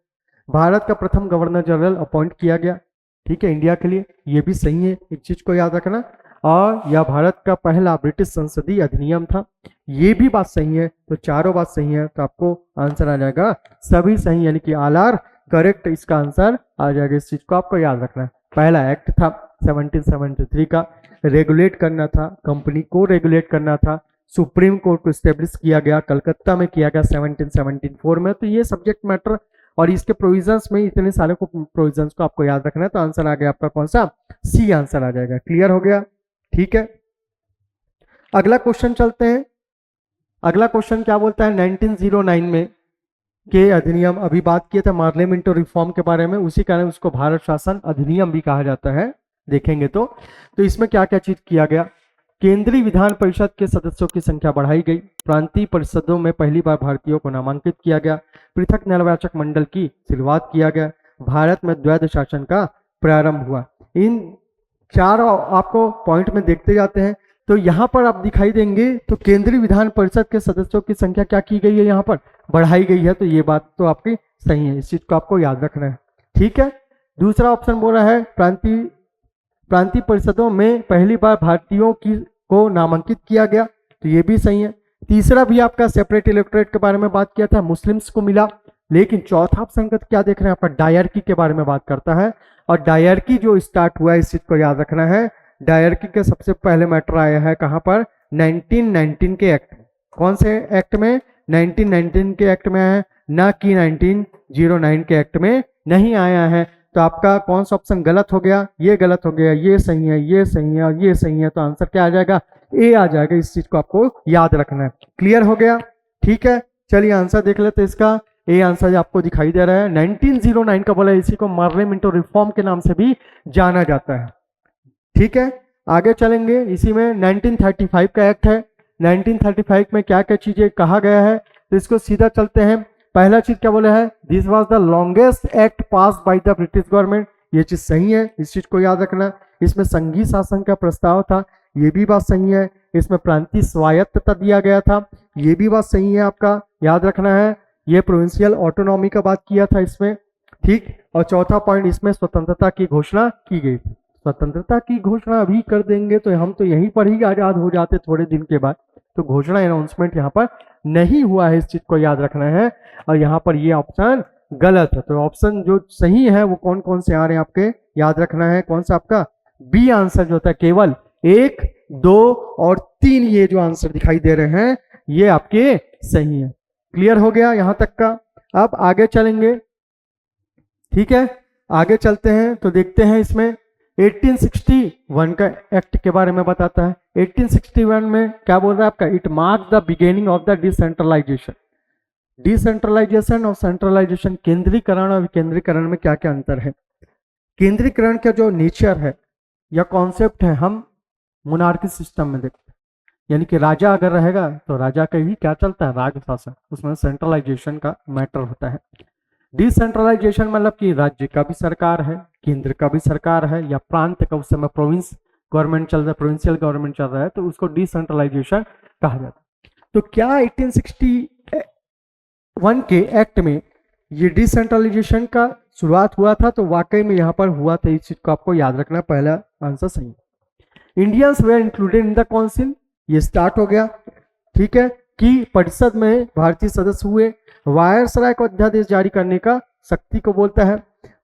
भारत का प्रथम गवर्नर जनरल अपॉइंट किया गया। ठीक है, इंडिया के लिए, ये भी सही है, एक चीज को याद रखना। और यह भारत का पहला ब्रिटिश संसदीय अधिनियम था, ये भी बात सही है। तो चारों बात सही है, तो आपको आंसर आ जाएगा सभी सही, यानी कि ऑल आर करेक्ट। इसका आंसर आ जाएगा। इस चीज को आपको याद रखना है। पहला एक्ट था 1773 का, रेगुलेट करना था, कंपनी को रेगुलेट करना था, सुप्रीम कोर्ट को स्टेब्लिश किया गया, कलकत्ता में किया गया 1774 में। तो ये सब्जेक्ट मैटर और इसके प्रोविजंस में इतने सारे को प्रोविजंस को आपको याद रखना है। तो आंसर आ गया आपका कौन सा, सी आंसर आ जाएगा। क्लियर हो गया, ठीक है। अगला क्वेश्चन चलते हैं। अगला क्वेश्चन क्या बोलता है, 1909 में के अधिनियम, अभी बात किए थे पार्लियामेंट रिफॉर्म के बारे में, उसी कारण उसको भारत शासन अधिनियम भी कहा जाता है, देखेंगे तो इसमें क्या क्या चीज किया गया। केंद्रीय विधान परिषद के सदस्यों की संख्या बढ़ाई गई, प्रांतीय परिषदों में पहली बार भारतीयों को नामांकित किया गया, पृथक निर्वाचक मंडल की शुरुआत किया गया, भारत में द्वैध शासन का प्रारंभ हुआ। इन चार आपको पॉइंट में देखते जाते हैं। तो यहाँ पर आप दिखाई देंगे तो केंद्रीय विधान परिषद के सदस्यों की संख्या क्या की गई है, यहाँ पर बढ़ाई गई है। तो ये बात तो आपकी सही है, इस चीज को आपको याद रखना है, ठीक है। दूसरा ऑप्शन बोल रहा है प्रांतीय परिषदों में पहली बार भारतीयों को नामांकित किया गया, तो ये भी सही है। तीसरा भी आपका सेपरेट इलेक्टोरेट के बारे में बात किया था, मुस्लिम्स को मिला। लेकिन चौथा ऑप्शन का क्या देख रहे हैं, आपका डायरकी के बारे में बात करता है, और डायरकी जो स्टार्ट हुआ है इस चीज को याद रखना है। डायरकी के सबसे पहले मैटर आया है कहां पर, 1919 के एक्ट में। कौन से एक्ट में, 1919 के एक्ट में है, ना कि 1909 के एक्ट में नहीं आया है। तो आपका कौन सा ऑप्शन गलत हो गया, ये गलत हो गया, ये सही है, ये सही है और ये सही है। तो आंसर क्या आ जाएगा, ए आ जाएगा। इस चीज को आपको याद रखना है। क्लियर हो गया, ठीक है। चलिए आंसर देख लेते हैं इसका। ए आंसर आपको दिखाई दे रहा है 1909 का बोला, इसी को पार्लियामेंट रिफॉर्म के नाम से भी जाना जाता है, ठीक है। आगे चलेंगे, इसी में 1935 का एक्ट है। 1935 में क्या क्या चीजें कहा गया है, तो इसको सीधा चलते हैं। पहला चीज क्या बोला है, this was the longest act pass by the British government. ये चीज सही है, इस चीज को याद रखना। इसमें संघीय शासन का प्रस्ताव था, ये भी बात सही है। इसमें प्रांतीय स्वायत्तता दिया गया था, ये भी बात सही है, आपका याद रखना है। ये प्रोविंशियल ऑटोनॉमी का बात किया था इसमें, ठीक। और चौथा पॉइंट, इसमें स्वतंत्रता की घोषणा की गई थी। स्वतंत्रता की घोषणा अभी कर देंगे तो हम तो यहीं पर ही आजाद हो जाते थोड़े दिन के बाद। तो घोषणा अनाउंसमेंट यहाँ पर नहीं हुआ है, इस चीज को याद रखना है। और यहाँ पर ये ऑप्शन गलत है। तो ऑप्शन जो सही है वो कौन कौन से आ रहे हैं आपके, याद रखना है। कौन सा आपका बी आंसर जो होता है, केवल 1, 2 और 3 ये जो आंसर दिखाई दे रहे हैं ये आपके सही है। क्लियर हो गया यहाँ तक का। अब आगे चलेंगे, ठीक है। आगे चलते हैं तो देखते हैं इसमें 1861 का एक्ट के बारे में बताता है। 1861 में क्या बोल रहा है आपका, it mark the beginning of the decentralisation. Decentralisation और सेंट्रलाइजेशन, केंद्रीकरण और विकेंद्रीकरण में क्या क्या अंतर है। केंद्रीकरण का जो नेचर है या कॉन्सेप्ट है, हम मोनार्की सिस्टम में देखते हैं, यानी कि राजा अगर रहेगा तो राजा का ही क्या चलता है, राज शासन, उसमें सेंट्रलाइजेशन का मैटर होता है। डिसेंट्रलाइजेशन मतलब कि राज्य का भी सरकार है, केंद्र का भी सरकार है, या प्रांत का, उस समय प्रोविंस गवर्नमेंट चल रहा है, प्रोविंशियल गवर्नमेंट चल रहा है, तो उसको डिसेंट्रलाइजेशन कहा जाता है। तो क्या 1861 के एक्ट में ये डिसेंट्रलाइजेशन का शुरुआत हुआ था, तो वाकई में यहाँ पर हुआ था। इस चीज को आपको याद रखना, पहला आंसर सही है। Indians were included in the council, ये स्टार्ट हो गया, ठीक है, कि परिषद में भारतीय सदस्य हुए। वायसराय को अध्यादेश जारी करने का शक्ति को बोलता है,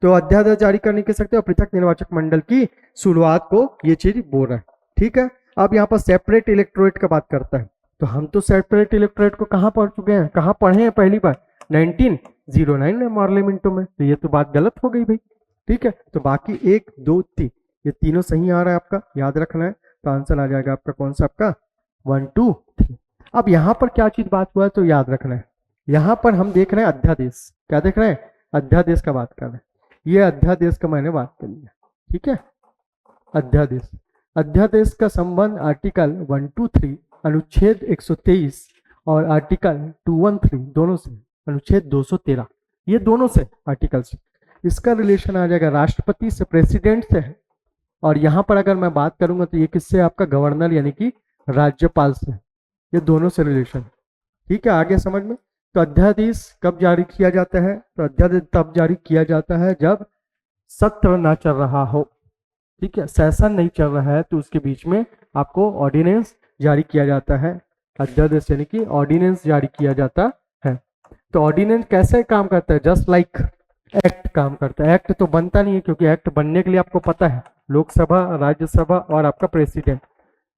तो अध्यादेश जारी करने की शक्ति और पृथक निर्वाचक मंडल की शुरुआत को ये चीज बोल रहा है, ठीक है। अब यहाँ पर सेपरेट इलेक्टोरेट का बात करता है, तो हम तो सेपरेट इलेक्टोरेट को कहाँ पढ़ चुके हैं, कहाँ पढ़े हैं पहली बार, 1909 में पार्लियामेंटो में। तो ये तो बात गलत हो गई भाई, ठीक है। तो बाकी 1, 2, 3 ये तीनों सही आ रहा है आपका, याद रखना है। तो आंसर आ जाएगा आपका कौन सा, आपका 1, 2, 3। अब यहाँ पर क्या चीज बात हुआ है तो याद रखना है। यहाँ पर हम देख रहे हैं अध्यादेश, क्या देख रहे हैं, अध्यादेश का बात कर रहे हैं। ये अध्यादेश का मैंने बात कर लिया, ठीक है। अध्यादेश, अध्यादेश का संबंध आर्टिकल 123 अनुच्छेद 123 और आर्टिकल 213 दोनों से, अनुच्छेद 213 ये दोनों से आर्टिकल से इसका रिलेशन आ जाएगा राष्ट्रपति से, प्रेसिडेंट से है। और यहाँ पर अगर मैं बात करूंगा तो ये किससे, आपका गवर्नर यानी कि राज्यपाल से, ये दोनों से रिलेशन, ठीक है। आगे समझ में। तो अध्यादेश कब जारी किया जाता है, तो अध्यादेश तब जारी किया जाता है जब सत्र ना चल रहा हो, ठीक है, सेशन नहीं चल रहा है, तो उसके बीच में आपको ऑर्डिनेंस जारी किया जाता है। अध्यादेश यानी कि ऑर्डिनेंस जारी किया जाता है। तो ऑर्डिनेंस कैसे काम करता है, जस्ट लाइक एक्ट काम करता है। एक्ट तो बनता नहीं है, क्योंकि एक्ट बनने के लिए आपको पता है लोकसभा, राज्यसभा और आपका प्रेसिडेंट,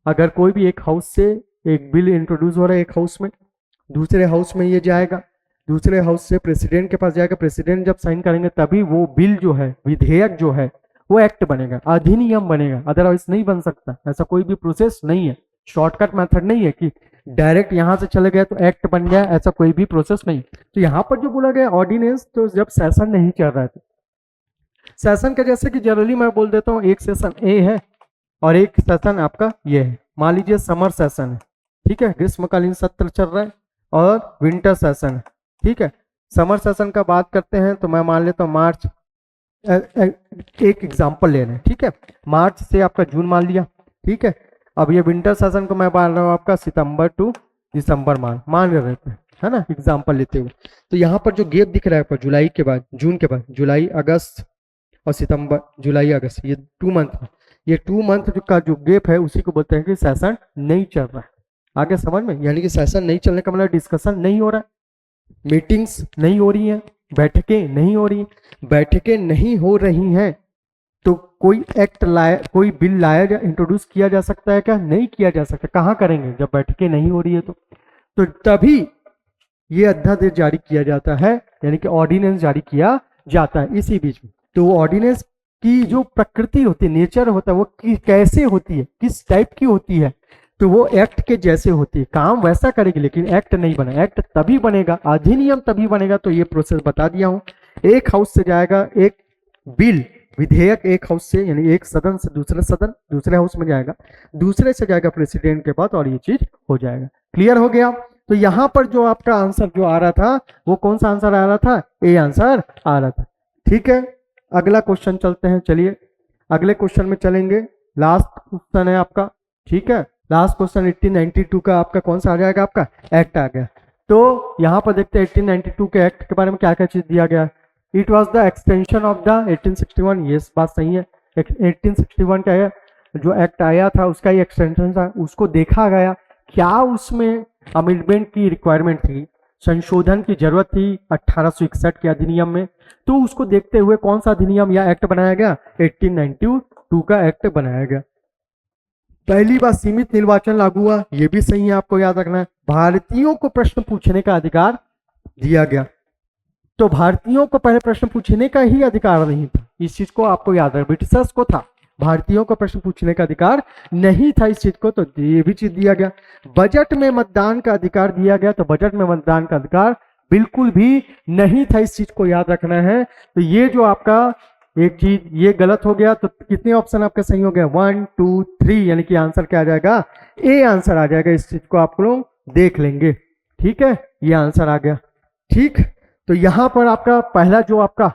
अगर कोई भी एक हाउस से एक बिल इंट्रोड्यूस हो रहा है एक हाउस में, दूसरे हाउस में ये जाएगा, दूसरे हाउस से प्रेसिडेंट के पास जाएगा, प्रेसिडेंट जब साइन करेंगे तभी वो बिल जो है, विधेयक जो है वो एक्ट बनेगा, अधिनियम बनेगा, अदरवाइज नहीं बन सकता। ऐसा कोई भी प्रोसेस नहीं है, शॉर्टकट मेथड नहीं है कि डायरेक्ट यहां से चले गए तो एक्ट बन गया, ऐसा कोई भी प्रोसेस नहीं। तो यहां पर जो बोला गया ऑर्डिनेंस, तो जब सेशन नहीं चल रहा था, सेशन का जैसे कि जनरली मैं बोल देता हूँ, एक सेशन ए है और एक सेशन आपका ये है। मान लीजिए समर सेशन है, ठीक है, ग्रीष्मकालीन सत्र चल रहा है, और विंटर सेशन है, ठीक है। समर सेशन का बात करते हैं तो मैं मान लेता हूँ मार्च, एक एग्जांपल ले रहे हैं, ठीक है, मार्च से आपका जून मान लिया, ठीक है। अब ये विंटर सेशन को मैं मान रहा हूँ आपका सितंबर टू दिसंबर मान रहे थे, है ना, एग्जांपल लेते हुए। तो यहाँ पर जो गैप दिख रहा है आपका जुलाई के बाद, जून के बाद, जुलाई अगस्त और सितंबर, जुलाई अगस्त, ये 2 मंथ, ये 2 मंथ का जो गैप है उसी को बोलते हैं कि सेशन नहीं चल रहा है। आगे समझ में, यानी कि सेशन नहीं चलने का मतलब डिस्कशन नहीं हो रहा है, मीटिंग्स नहीं हो रही हैं, बैठकें नहीं हो रही, बैठकें नहीं हो रही हैं, तो कोई एक्ट लाया, कोई बिल लाया जा, इंट्रोड्यूस किया जा सकता है क्या? नहीं किया जा सकता। कहाँ करेंगे जब बैठकें नहीं हो रही है तो तभी ये अध्यादेश जारी किया जाता है, यानी कि ऑर्डिनेंस जारी किया जाता है इसी बीच में। तो ऑर्डिनेंस की जो प्रकृति होती है, नेचर होता है, वो कैसे होती है, किस टाइप की होती है, तो वो एक्ट के जैसे होती है, काम वैसा करेगी, लेकिन एक्ट नहीं बना। एक्ट तभी बनेगा, अधिनियम तभी बनेगा। तो ये प्रोसेस बता दिया हूं, एक हाउस से जाएगा एक बिल, विधेयक, एक हाउस से, यानी एक सदन से दूसरे सदन, दूसरे हाउस में जाएगा, दूसरे से जाएगा प्रेसिडेंट के पास, और ये चीज हो जाएगा। क्लियर हो गया? तो यहां पर जो आपका आंसर जो आ रहा था, वो कौन सा आंसर आ रहा था? ए आंसर आ रहा था। ठीक है, अगला क्वेश्चन चलते हैं। चलिए अगले क्वेश्चन में चलेंगे। लास्ट क्वेश्चन है आपका, ठीक है, लास्ट क्वेश्चन 1892 का आपका कौन सा आ जाएगा? आपका एक्ट आ गया। तो यहाँ पर देखते हैं 1892 के एक्ट के बारे में क्या क्या चीज दिया गया। It was the extension of the 1861, ये बात सही है। 1861 का जो एक्ट आया था उसका ही एक्सटेंशन था, उसको देखा गया क्या उसमें अमेंडमेंट की रिक्वायरमेंट थी, संशोधन की जरूरत थी 1861 के अधिनियम में। तो उसको देखते हुए कौन सा अधिनियम या एक्ट बनाया गया? 1892 का एक्ट बनाया गया। पहली बार सीमित निर्वाचन लागू हुआ, यह भी सही है, आपको याद रखना है। भारतीयों को प्रश्न पूछने का अधिकार दिया गया। तो भारतीयों को पहले प्रश्न पूछने का ही अधिकार नहीं था, इस चीज को आपको याद रखना। ब्रिटिशर्स को था, भारतीयों को प्रश्न पूछने का अधिकार नहीं था इस चीज को, तो ये भी चीज दिया गया। बजट में मतदान का अधिकार दिया गया, तो बजट में मतदान का अधिकार बिल्कुल भी नहीं था, इस चीज को याद रखना है। तो ये जो आपका एक चीज ये गलत हो गया, तो कितने ऑप्शन आपके सही हो गए? 1 2 3, यानी कि आंसर क्या आ जाएगा? ए आंसर आ जाएगा। इस चीज को आप लोग देख लेंगे, ठीक है, ये आंसर आ गया। ठीक, तो यहां पर आपका पहला जो आपका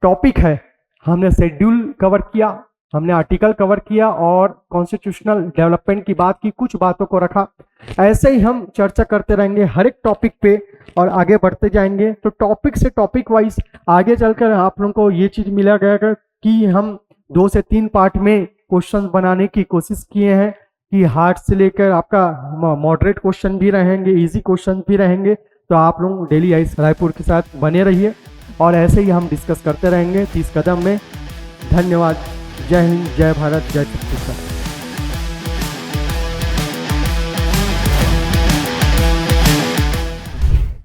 टॉपिक है, हमने शेड्यूल कवर किया, हमने आर्टिकल कवर किया और कॉन्स्टिट्यूशनल डेवलपमेंट की बात की, कुछ बातों को रखा। ऐसे ही हम चर्चा करते रहेंगे हर एक टॉपिक पे और आगे बढ़ते जाएंगे। तो टॉपिक से टॉपिक वाइज आगे चलकर आप लोगों को ये चीज मिला गया कि हम 2 से 3 पार्ट में क्वेश्चन बनाने की कोशिश किए हैं, कि हार्ड से लेकर आपका मॉडरेट क्वेश्चन भी रहेंगे, इजी क्वेश्चन भी रहेंगे। तो आप लोग डेली आईएएस रायपुर के साथ बने रहिए और ऐसे ही हम डिस्कस करते रहेंगे 30 कदम में। धन्यवाद। जय हिंद, जय भारत, जय छत्तीसगढ़।